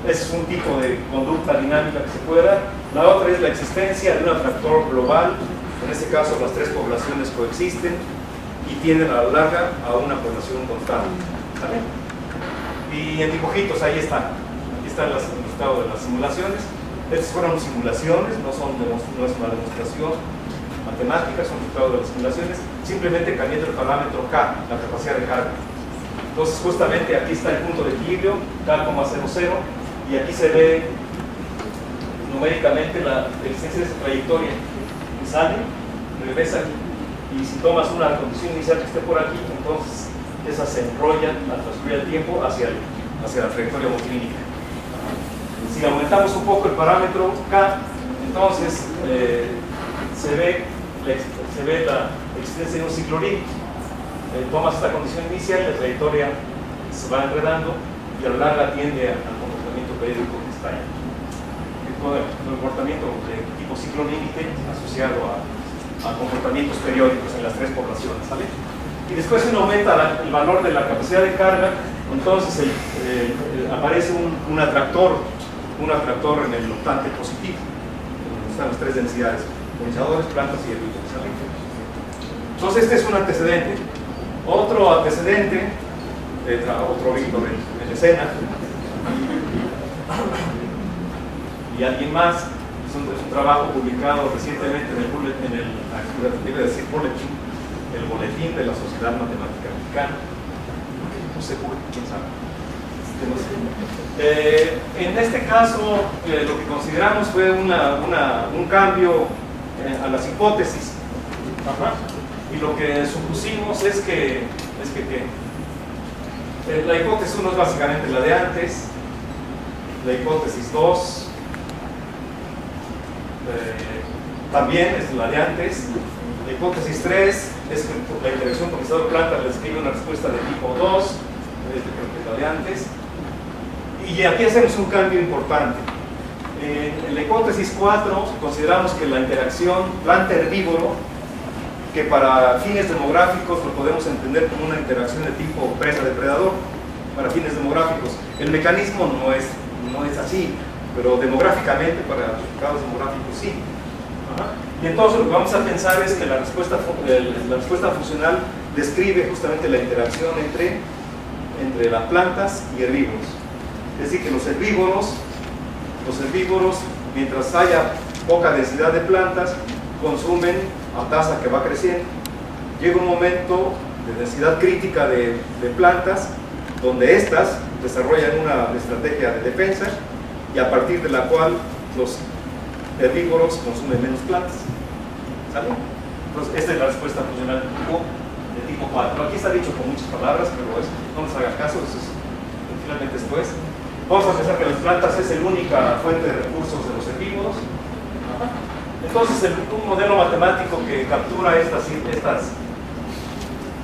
Speaker 2: Ese es un tipo de conducta dinámica que se puede dar. La otra es la existencia de un atractor global. En este caso, las tres poblaciones coexisten y tienden a la larga a una población constante. ¿Vale? Y en dibujitos, ahí están. Aquí está el resultado de las simulaciones. Estas fueron simulaciones, no es una demostración matemática, son resultados de las simulaciones, simplemente cambiando el parámetro K, la capacidad de carga. Entonces, justamente aquí está el punto de equilibrio, K,00, y aquí se ve numéricamente la existencia de esa trayectoria. Y sale, regresa aquí, y si tomas una condición inicial que esté por aquí, entonces esas se enrollan al transcurrir el tiempo hacia la trayectoria homoclínica. Si aumentamos un poco el parámetro K, entonces se ve se ve la existencia de un ciclo límite. Tomas esta condición inicial, la trayectoria se va enredando y a la larga tiende al comportamiento periódico que está ahí. Todo el comportamiento de tipo ciclo límite asociado a comportamientos periódicos en las tres poblaciones, ¿sale? Y después se aumenta el valor de la capacidad de carga, entonces aparece un atractor en el octante positivo, donde están las tres densidades, polinizadores, plantas y herbívoros, ¿sale? Entonces este es un antecedente. Otro antecedente, otro Víctor en escena, y alguien más, es un trabajo publicado recientemente en el boletín de la Sociedad Matemática Mexicana. No sé por quién sabe. En este caso, lo que consideramos fue un cambio a las hipótesis. Y lo que supusimos es que la hipótesis 1 es básicamente la de antes, la hipótesis 2 también es la de antes, la hipótesis 3 es que la interacción polinizador-planta le describe una respuesta de tipo 2, creo que es la de antes, y aquí hacemos un cambio importante. En la hipótesis 4 consideramos que la interacción planta-herbívoro, que para fines demográficos lo podemos entender como una interacción de tipo presa-depredador, para fines demográficos. El mecanismo no es así, pero demográficamente, para resultados demográficos sí. Y entonces lo que vamos a pensar es que la respuesta funcional describe justamente la interacción entre las plantas y herbívoros. Es decir, que los herbívoros, mientras haya poca densidad de plantas, consumen a tasa que va creciendo. Llega un momento de densidad crítica de plantas donde éstas desarrollan una estrategia de defensa y a partir de la cual los herbívoros consumen menos plantas. ¿Sale? Entonces, esta es la respuesta funcional de tipo 4. Aquí está dicho con muchas palabras, pero no les hagan caso, eso es finalmente después. Vamos a pensar que las plantas es la única fuente de recursos de los herbívoros. Entonces, un modelo matemático que captura estas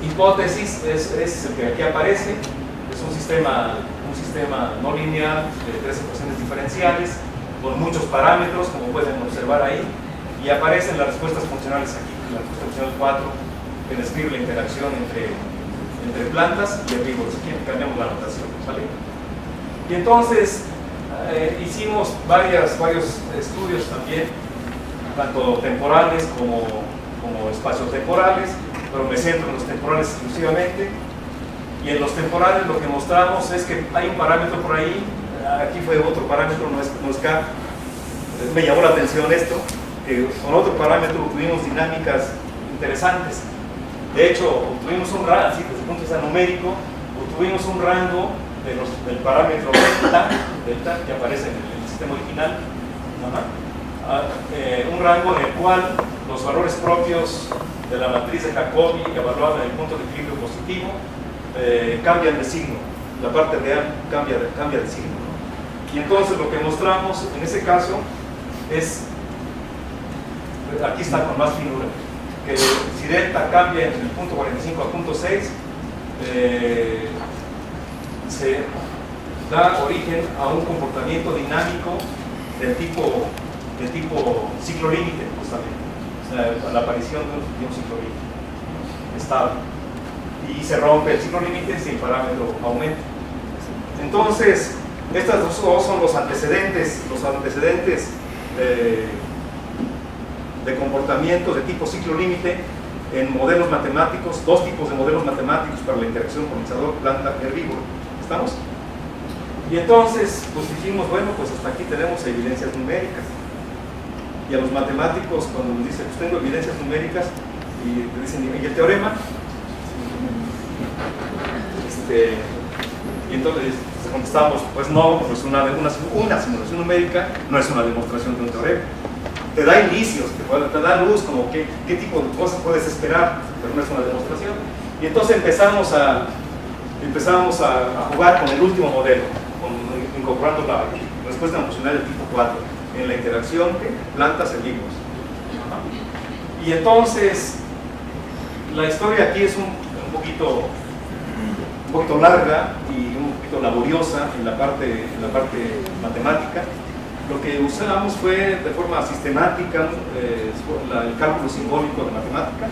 Speaker 2: hipótesis es el que aquí aparece. Es un sistema no lineal de 3 ecuaciones diferenciales con muchos parámetros, como pueden observar ahí, y aparecen las respuestas funcionales aquí. La respuesta funcional 4 que describe la interacción entre plantas y herbívoros. Aquí cambiamos la notación, ¿vale? Y entonces hicimos varios estudios también, tanto temporales como espaciotemporales, pero me centro en los temporales exclusivamente. Y en los temporales lo que mostramos es que hay un parámetro por ahí, aquí fue otro parámetro, no es K. Me llamó la atención esto, que con otro parámetro obtuvimos dinámicas interesantes. De hecho, obtuvimos un rango, así desde el punto de vista numérico, obtuvimos un rango del parámetro delta, que aparece en el sistema original, un rango en el cual los valores propios de la matriz de Jacobi, evaluada en el punto de equilibrio positivo, cambian de signo. La parte real cambia de signo, ¿no? Y entonces lo que mostramos en ese caso es, aquí está con más finura, que si delta cambia entre el punto 45 a punto 6, se da origen a un comportamiento dinámico de tipo ciclo límite, justamente. O sea, la aparición de un ciclo límite estable. Y se rompe el ciclo límite si el parámetro aumenta. Entonces, estas dos son los antecedentes de comportamientos de tipo ciclo límite en modelos matemáticos, dos tipos de modelos matemáticos para la interacción polinizador-planta-herbívoro. ¿Estamos? Y entonces, pues dijimos, bueno, pues hasta aquí tenemos evidencias numéricas. Y a los matemáticos, cuando nos dicen, pues tengo evidencias numéricas, y te dicen, ¿y el teorema? Y entonces contestamos, pues no, pues una simulación numérica no es una demostración de un teorema. Te da indicios, te da luz, como qué tipo de cosas puedes esperar, pero no es una demostración. Y entonces empezamos a jugar con el último modelo, incorporando la respuesta emocional del tipo 4 en la interacción de plantas herbívoros. Y entonces, la historia aquí es un poquito larga y un poquito laboriosa en la parte matemática. Lo que usamos fue de forma sistemática el cálculo simbólico de matemática.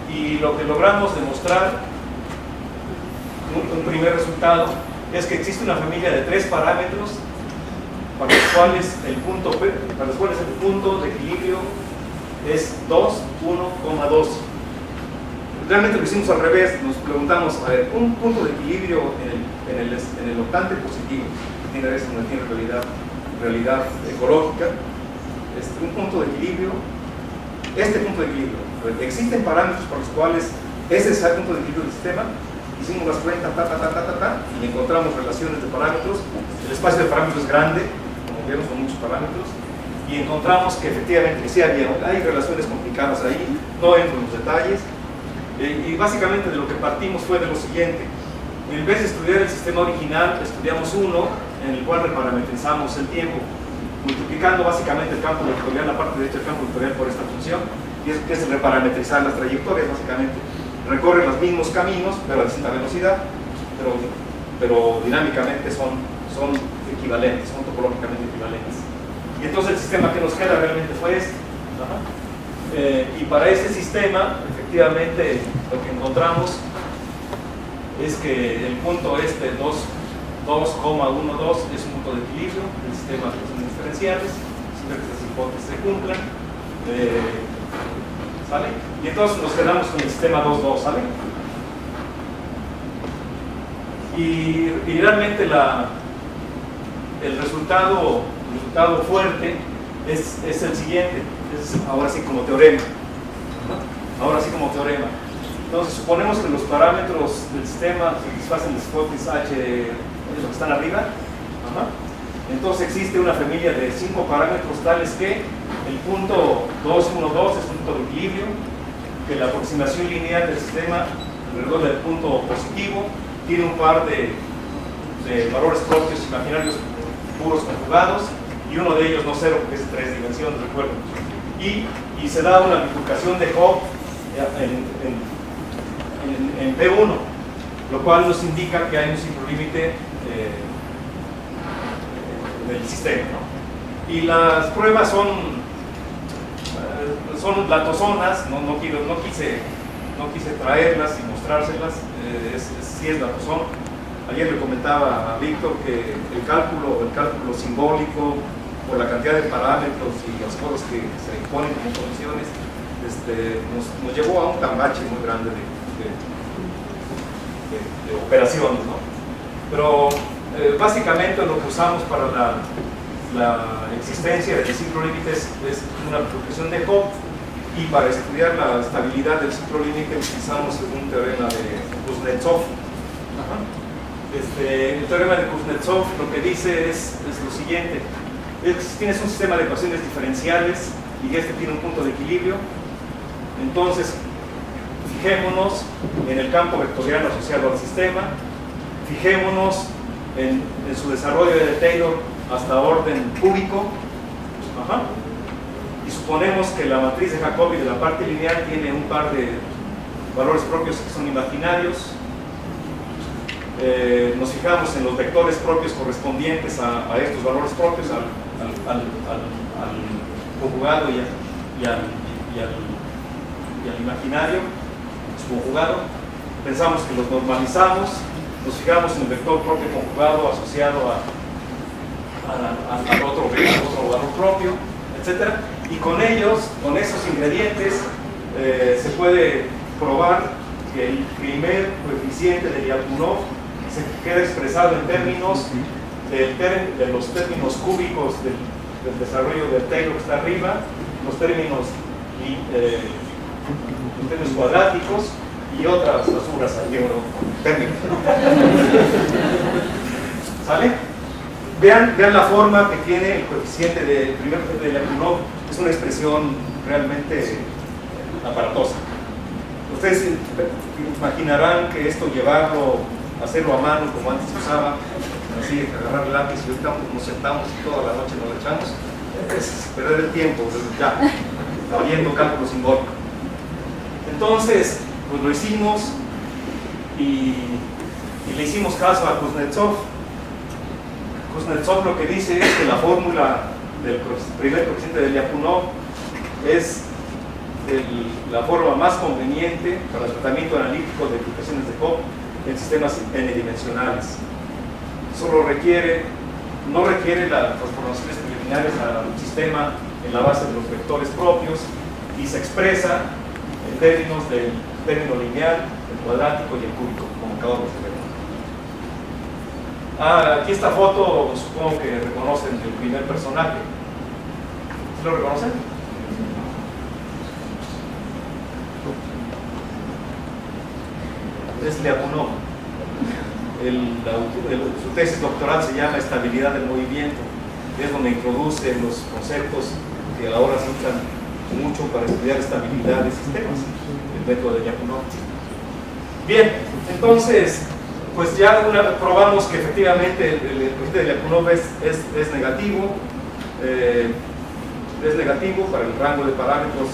Speaker 2: Y lo que logramos demostrar, un primer resultado, es que existe una familia de 3 parámetros para los cuales el punto de equilibrio es 2, 1,2. Realmente lo hicimos al revés, nos preguntamos, a ver, un punto de equilibrio en el octante positivo, tiene realidad ecológica, un punto de equilibrio, existen parámetros para los cuales ese es el punto de equilibrio del sistema. Hicimos las cuentas, y encontramos relaciones de parámetros. El espacio de parámetros es grande, como vieron, son muchos parámetros, y encontramos que efectivamente sí hay relaciones complicadas ahí, no entro en los detalles, y básicamente de lo que partimos fue de lo siguiente. En vez de estudiar el sistema original, estudiamos uno en el cual reparametrizamos el tiempo, multiplicando básicamente el campo vectorial, la parte derecha del campo vectorial por esta función, y es que es reparametrizar las trayectorias básicamente. Recorren los mismos caminos, pero a distinta velocidad, pero dinámicamente son equivalentes, son topológicamente equivalentes. Y entonces el sistema que nos queda realmente fue este. Y para este sistema, efectivamente, lo que encontramos es que el punto 2,12 es un punto de equilibrio del sistema de ecuaciones diferenciales, siempre que estas hipótesis se cumplan. ¿Sale? Y entonces nos quedamos con el sistema 2,2, ¿sale? Y realmente el resultado fuerte es el siguiente, es ahora sí como teorema. Entonces suponemos que los parámetros del sistema satisfacen las hipótesis H, los que están arriba. Entonces existe una familia de 5 parámetros tales que el punto 2,12 es un punto de equilibrio, que la aproximación lineal del sistema alrededor del punto positivo tiene un par de valores propios imaginarios puros conjugados, y uno de ellos no cero porque es de 3 dimensiones, recuerden. Y se da una bifurcación de Hopf en P1, lo cual nos indica que hay un ciclolímite del sistema, ¿no? Y las pruebas son latosonas, no quise traerlas y mostrárselas, sí es latosón. Ayer le comentaba a Víctor que el cálculo simbólico, por la cantidad de parámetros y las cosas que se imponen como condiciones, nos llevó a un tambache muy grande de operaciones, ¿no? Pero básicamente lo que usamos para la existencia del ciclo límite es una bifurcación de Hopf, y para estudiar la estabilidad del ciclo límite utilizamos un teorema de Kuznetsov. El teorema de Kuznetsov lo que dice es lo siguiente: tienes un sistema de ecuaciones diferenciales y este tiene un punto de equilibrio. Entonces fijémonos en el campo vectorial asociado al sistema, fijémonos en su desarrollo de Taylor hasta orden cúbico, y suponemos que la matriz de Jacobi de la parte lineal tiene un par de valores propios que son imaginarios. Nos fijamos en los vectores propios correspondientes a estos valores propios, al conjugado y al imaginario, su conjugado. Pensamos que los normalizamos, nos fijamos en el vector propio conjugado asociado al otro valor propio, etc. Y con esos ingredientes, se puede probar que el primer coeficiente de Lyapunov se queda expresado en términos de los términos cúbicos del desarrollo del Taylor que está arriba, los términos cuadráticos y otras basuras aquí, términos. ¿Sale? Vean la forma que tiene el coeficiente del primer coeficiente de Lyapunov. Es una expresión realmente aparatosa. Ustedes imaginarán que esto hacerlo a mano como antes se usaba, así, agarrar el lápiz y ahorita nos sentamos y toda la noche nos lo echamos, es perder el tiempo, ya. viendo cálculo simbólico. Entonces, pues lo hicimos y le hicimos caso a Kuznetsov. Kuznetsov lo que dice es que la fórmula del primer coeficiente de Lyapunov es la forma más conveniente para el tratamiento analítico de ecuaciones de Hopf en sistemas n-dimensionales. Solo no requiere las transformaciones preliminares al sistema en la base de los vectores propios y se expresa en términos del término lineal, el cuadrático y el cúbico, como acabamos de ver. Aquí esta foto, supongo que reconocen el primer personaje. ¿Sí lo reconocen? Es Lyapunov. Su tesis doctoral se llama Estabilidad del Movimiento. Es donde introduce los conceptos que ahora se usan mucho para estudiar estabilidad de sistemas, el método de Lyapunov. Bien, entonces, pues ya probamos que efectivamente el coeficiente de Lyapunov es negativo. Es negativo para el rango de parámetros,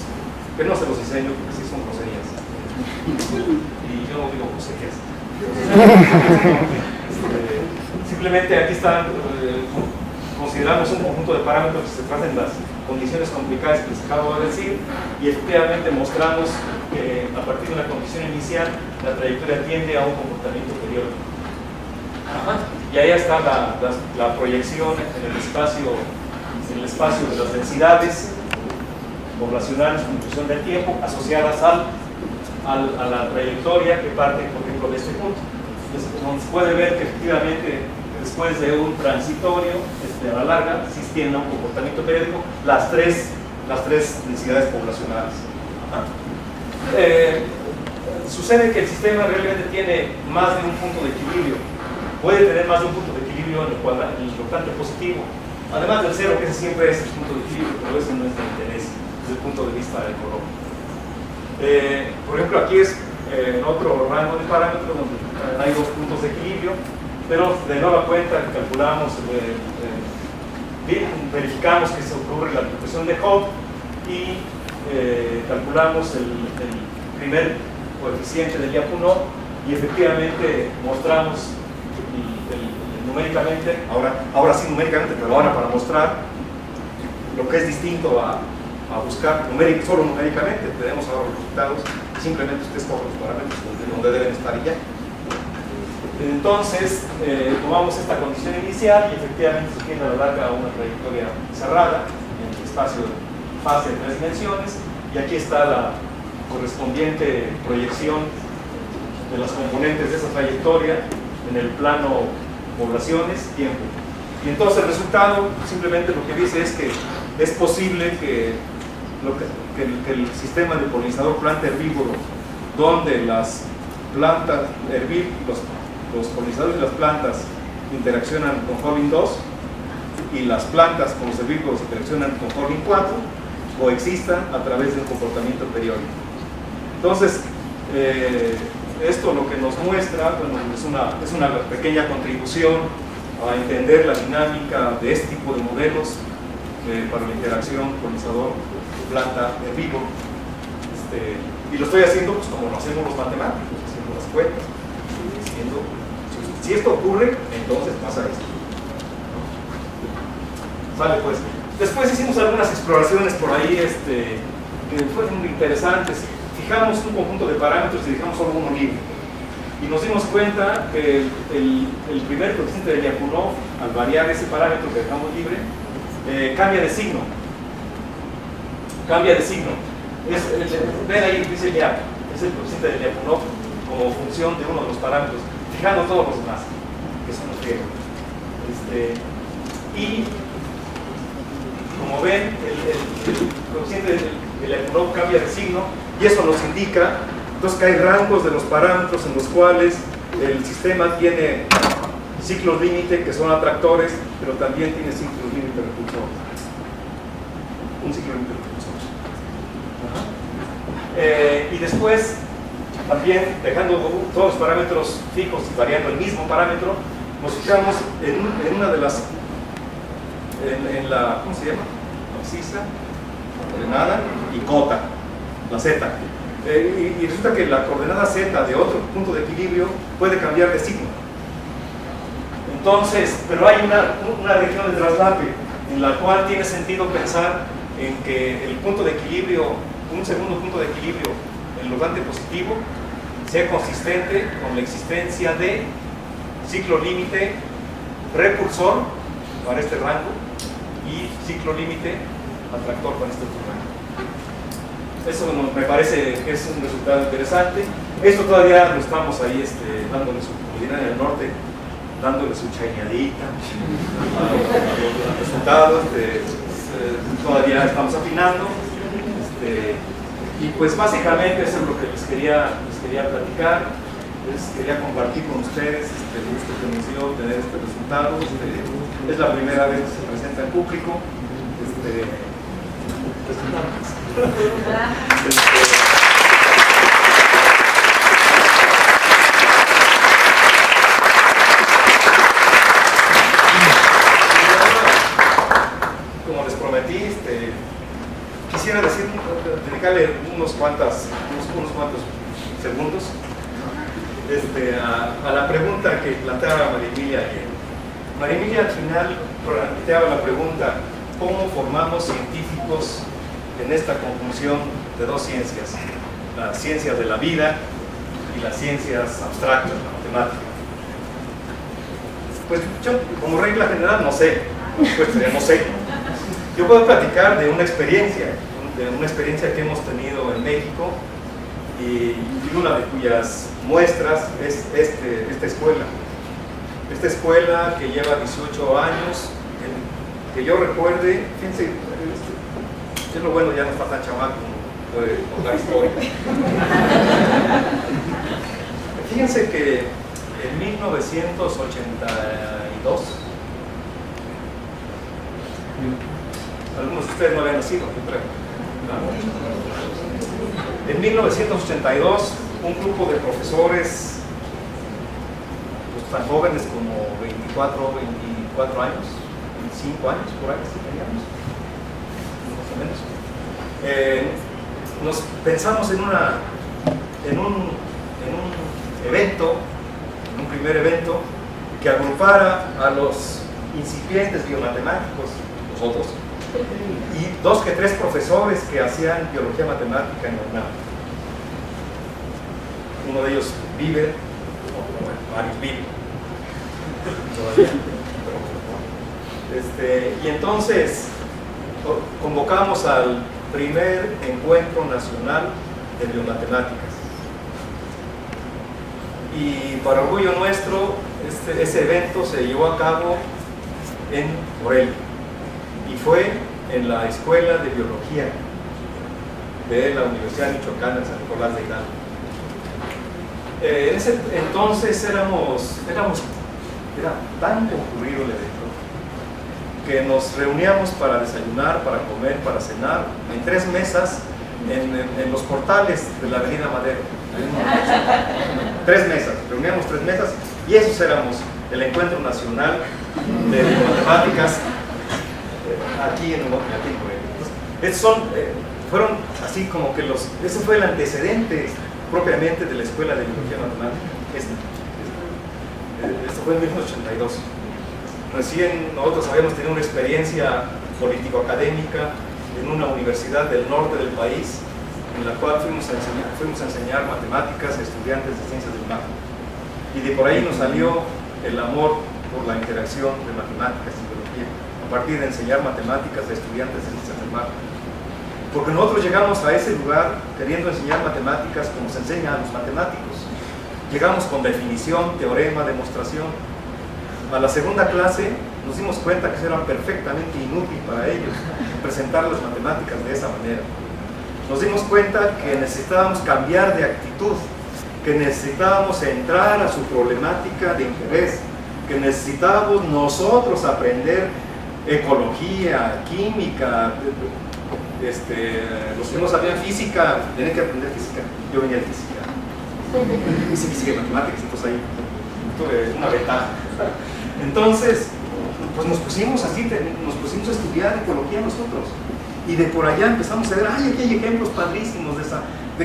Speaker 2: que no se los enseño porque sí son groserías. Y yo no digo groserías. Simplemente aquí están, consideramos un conjunto de parámetros que se tratan en las condiciones complicadas que les acabo de decir, y efectivamente mostramos que a partir de una condición inicial la trayectoria tiende a un comportamiento periódico. Y ahí está la proyección en el espacio de las densidades poblacionales en función del tiempo asociadas a la trayectoria que parte, por ejemplo, de este punto. Entonces, como se puede ver que efectivamente después de un transitorio, a la larga, sí tienen un comportamiento periódico las tres densidades poblacionales. Sucede que el sistema realmente tiene más de un punto de equilibrio. Puede tener más de un punto de equilibrio en el resultante positivo. Además del cero, que ese siempre es el punto de equilibrio, pero ese no es de interés desde el punto de vista económico. Por ejemplo, aquí es en otro rango de parámetros donde hay dos puntos de equilibrio, pero de nueva cuenta calculamos, verificamos que se ocurre la ecuación de Hopf y calculamos el primer coeficiente de Lyapunov y efectivamente mostramos numéricamente, ahora sí numéricamente, pero ahora para mostrar lo que es distinto a buscar solo numéricamente. Tenemos ahora los resultados, simplemente ustedes cogen los parámetros donde deben estar y ya. Entonces, tomamos esta condición inicial y efectivamente se tiene a la larga una trayectoria cerrada en el espacio fase de 3 dimensiones, y aquí está la correspondiente proyección de las componentes de esa trayectoria en el plano poblaciones, tiempo. Y entonces el resultado simplemente lo que dice es que es posible que el sistema de polinizador planta herbívoro, donde las plantas los polinizadores de las plantas interaccionan con Holding 2 y las plantas con los herbívoros interaccionan con Holding 4, coexistan a través de un comportamiento periódico. Entonces, esto lo que nos muestra, bueno, es una pequeña contribución a entender la dinámica de este tipo de modelos para la interacción polinizador-planta-herbívoro. Y lo estoy haciendo pues, como lo hacemos los matemáticos, haciendo las cuentas, diciendo, si esto ocurre, entonces pasa esto. Sale pues. Después hicimos algunas exploraciones por ahí que fueron muy interesantes. Fijamos un conjunto de parámetros y dejamos solo uno libre. Y nos dimos cuenta que el primer coeficiente de Lyapunov, al variar ese parámetro que dejamos libre, cambia de signo. Cambia de signo. Ven ahí, dice Lyapunov, es el coeficiente de Lyapunov como función de uno de los parámetros, fijando todos los demás, que son los griegos. Y como ven, el coeficiente de Lyapunov cambia de signo, y eso nos indica entonces que hay rangos de los parámetros en los cuales el sistema tiene ciclos límite que son atractores, pero también tiene ciclos límite repulsores. Un ciclo límite repulsor. Y después, también dejando todos los parámetros fijos y variando el mismo parámetro, nos fijamos en una de las, en la, ¿cómo se llama? Abscisa, ordenada. y cota, la z. Y resulta que la coordenada z de otro punto de equilibrio puede cambiar de signo. Entonces, pero hay una región de traslape en la cual tiene sentido pensar en que el punto de equilibrio, un segundo punto de equilibrio en logante positivo, sea consistente con la existencia de ciclo límite repulsor para este rango y ciclo límite atractor para este otro rango. Eso me parece que es un resultado interesante. Esto todavía lo estamos ahí dándole su coordinada en el norte, dándole su chaineadita a los resultados. Todavía estamos afinando. Y pues básicamente eso es lo que les quería platicar. Les quería compartir con ustedes el gusto que nos dio tener este resultado. Es la primera vez que se presenta en público. Pues nada más. Como les prometí, quisiera dedicarle unos cuantos segundos a la pregunta que planteaba María Emilia ayer. María Emilia al final planteaba la pregunta: ¿cómo formamos científicos en esta conjunción de dos ciencias, las ciencias de la vida y las ciencias abstractas, la matemática? Pues yo, como regla general, no sé. Pues no sé. Yo puedo platicar de una experiencia que hemos tenido en México y una de cuyas muestras es esta escuela. Esta escuela que lleva 18 años, que yo recuerde, fíjense, es lo bueno, ya no está tan chamaco de contar historia. Fíjense que en 1982, algunos de ustedes no habían nacido, yo creo. En 1982, un grupo de profesores, pues, tan jóvenes como 24 años, 25 años, por ahí, si teníamos, más o menos, nos pensamos en un evento, en un primer evento, que agrupara a los incipientes biomatemáticos, nosotros, y 2 que 3 profesores que hacían biología matemática en la UNAM. Uno de ellos vive, bueno, varios viven todavía, y entonces convocamos al primer encuentro nacional de biomatemáticas. Y para orgullo nuestro, ese evento se llevó a cabo en Morelia y fue en la Escuela de Biología de la Universidad Michoacana en San Nicolás de Hidalgo. En ese entonces era tan concurrido el evento que nos reuníamos para desayunar, para comer, para cenar en 3 mesas en los portales de la Avenida Madero. 3 mesas, reuníamos 3 mesas y esos éramos el Encuentro Nacional de Matemáticas aquí en Morelia. Fueron así como que ese fue el antecedente propiamente de la Escuela de Biología Matemática. Esto fue en 1982. Recién nosotros habíamos tenido una experiencia político-académica en una universidad del norte del país, en la cual fuimos a enseñar matemáticas a estudiantes de ciencias del mar. Y de por ahí nos salió el amor por la interacción de matemáticas y biología, a partir de enseñar matemáticas a estudiantes de ciencias del mar. Porque nosotros llegamos a ese lugar queriendo enseñar matemáticas como se enseña a los matemáticos. Llegamos con definición, teorema, demostración. A la segunda clase nos dimos cuenta que eso era perfectamente inútil para ellos presentar las matemáticas de esa manera. Nos dimos cuenta que necesitábamos cambiar de actitud, que necesitábamos entrar a su problemática de interés, que necesitábamos nosotros aprender ecología, química. Los que no sabían física tenían que aprender física. Yo venía de física, hice física y matemáticas, entonces ahí tuve una ventaja. Entonces, pues nos pusimos a estudiar ecología nosotros. Y de por allá empezamos a ver, ay, aquí hay ejemplos padrísimos de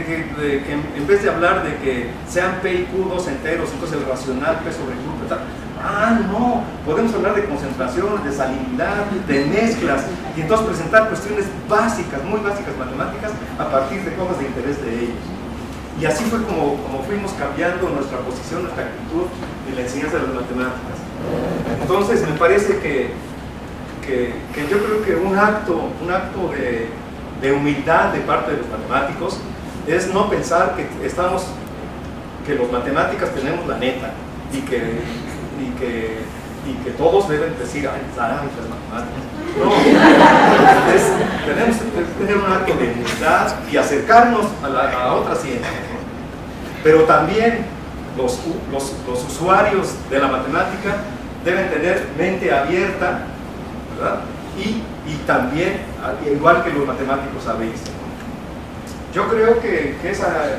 Speaker 2: que en vez de hablar de que sean P y Q dos enteros, entonces el racional P sobre Q, tal. Ah, no, podemos hablar de concentración, de salinidad, de mezclas, y entonces presentar cuestiones básicas, muy básicas matemáticas, a partir de cosas de interés de ellos. Y así fue como fuimos cambiando nuestra posición, nuestra actitud en la enseñanza de las matemáticas. Entonces me parece que yo creo que un acto de humildad de parte de los matemáticos es no pensar que los matemáticas tenemos la neta y que todos deben decir, ay, las matemáticas. No, tenemos que tener un acto de humildad y acercarnos a otra ciencia. Pero también los usuarios de la matemática deben tener mente abierta, ¿verdad? Y también, igual que los matemáticos a veces. Yo creo que esa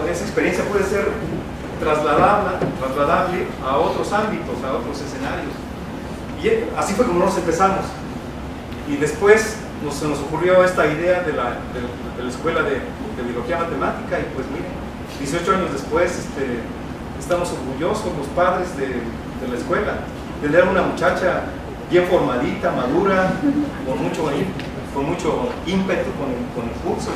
Speaker 2: experiencia puede ser trasladable a otros ámbitos, a otros escenarios. Y así fue como nos empezamos. Y después se nos ocurrió esta idea de la Escuela de Biología Matemática, y pues miren, 18 años después estamos orgullosos los padres de la escuela, tener una muchacha bien formadita, madura, con mucho ímpetu con el curso.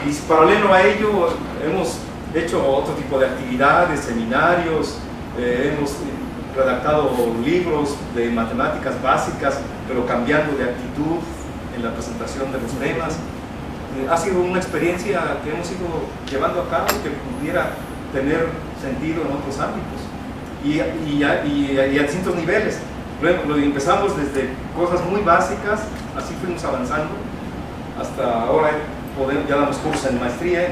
Speaker 2: Y paralelo a ello hemos hecho otro tipo de actividades, seminarios, hemos redactado libros de matemáticas básicas, pero cambiando de actitud en la presentación de los temas. Ha sido una experiencia que hemos ido llevando a cabo que pudiera tener sentido en otros ámbitos y a distintos niveles. Lo empezamos desde cosas muy básicas, así fuimos avanzando, hasta ahora ya damos cursos en maestría,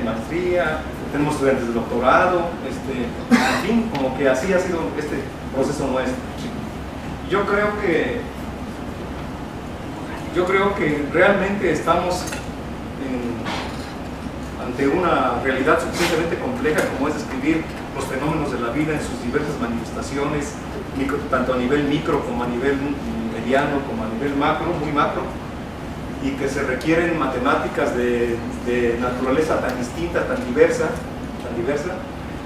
Speaker 2: tenemos estudiantes de doctorado, en fin, como que así ha sido este proceso nuestro. Yo creo que realmente estamos ante una realidad suficientemente compleja como es describir los fenómenos de la vida en sus diversas manifestaciones, tanto a nivel micro como a nivel mediano, como a nivel macro, muy macro, y que se requieren matemáticas de naturaleza tan distinta, tan diversa,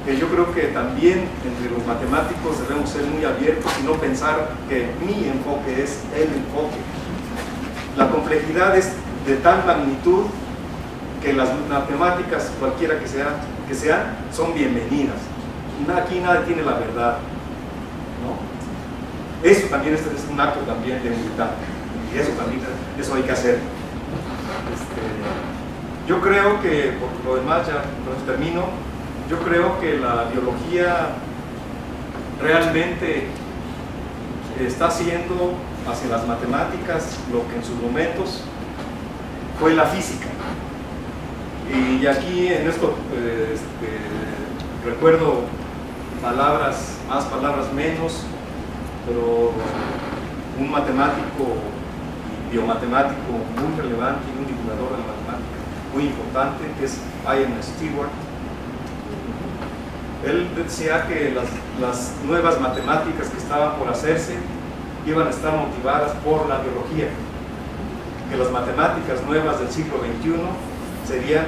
Speaker 2: que yo creo que también entre los matemáticos debemos ser muy abiertos y no pensar que mi enfoque es el enfoque. La complejidad es de tal magnitud que las matemáticas, cualquiera que sean, son bienvenidas. Aquí nadie tiene la verdad, ¿no? Eso también es un acto también de humildad, y eso hay que hacer. Yo creo que, por lo demás, ya termino, yo creo que la biología realmente está haciendo hacia las matemáticas lo que en sus momentos fue la física. Y aquí en esto recuerdo palabras más, palabras menos, pero un matemático y biomatemático muy relevante y un divulgador de la matemática muy importante, que es Ian Stewart. Él decía que las nuevas matemáticas que estaban por hacerse iban a estar motivadas por la biología, que las matemáticas nuevas del siglo XXI serían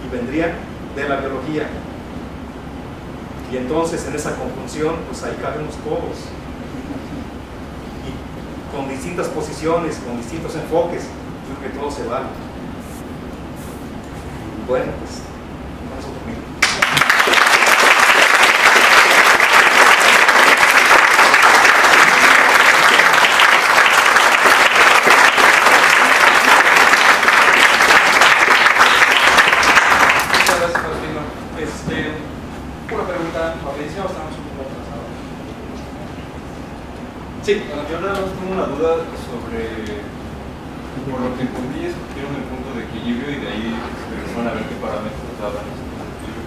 Speaker 2: y vendrían de la biología. Y entonces en esa conjunción, pues ahí cabemos todos, y con distintas posiciones, con distintos enfoques, yo creo que todo se vale. Bueno, pues con eso termino.
Speaker 1: Sí.
Speaker 3: Bueno, yo nada más tengo una duda sobre, por lo que entendí, escogieron el punto de equilibrio y de ahí van a ver qué parámetros daban ese punto de equilibrio.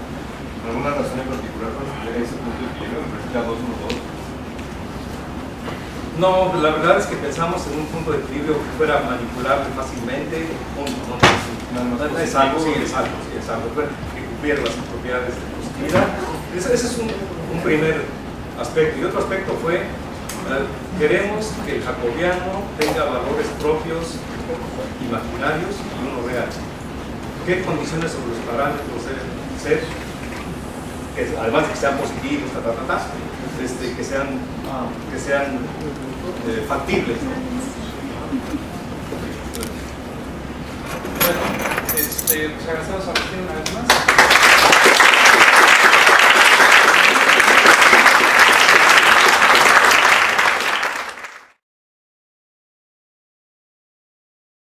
Speaker 3: ¿Alguna razón en particular para escoger ese punto de equilibrio? Me parece que a 2, 1, 2.
Speaker 2: No, la verdad es que pensamos en un punto de equilibrio que fuera manipulable fácilmente. Es algo que cumpliera las propiedades de positividad. Ese es un primer aspecto. Y otro aspecto fue, queremos que el jacobiano tenga valores propios imaginarios y uno real. ¿Qué condiciones sobre los parámetros deben ser? Además de que sean positivos, que sean factibles, ¿no?
Speaker 1: Bueno, pues agradecemos a Martín una vez más.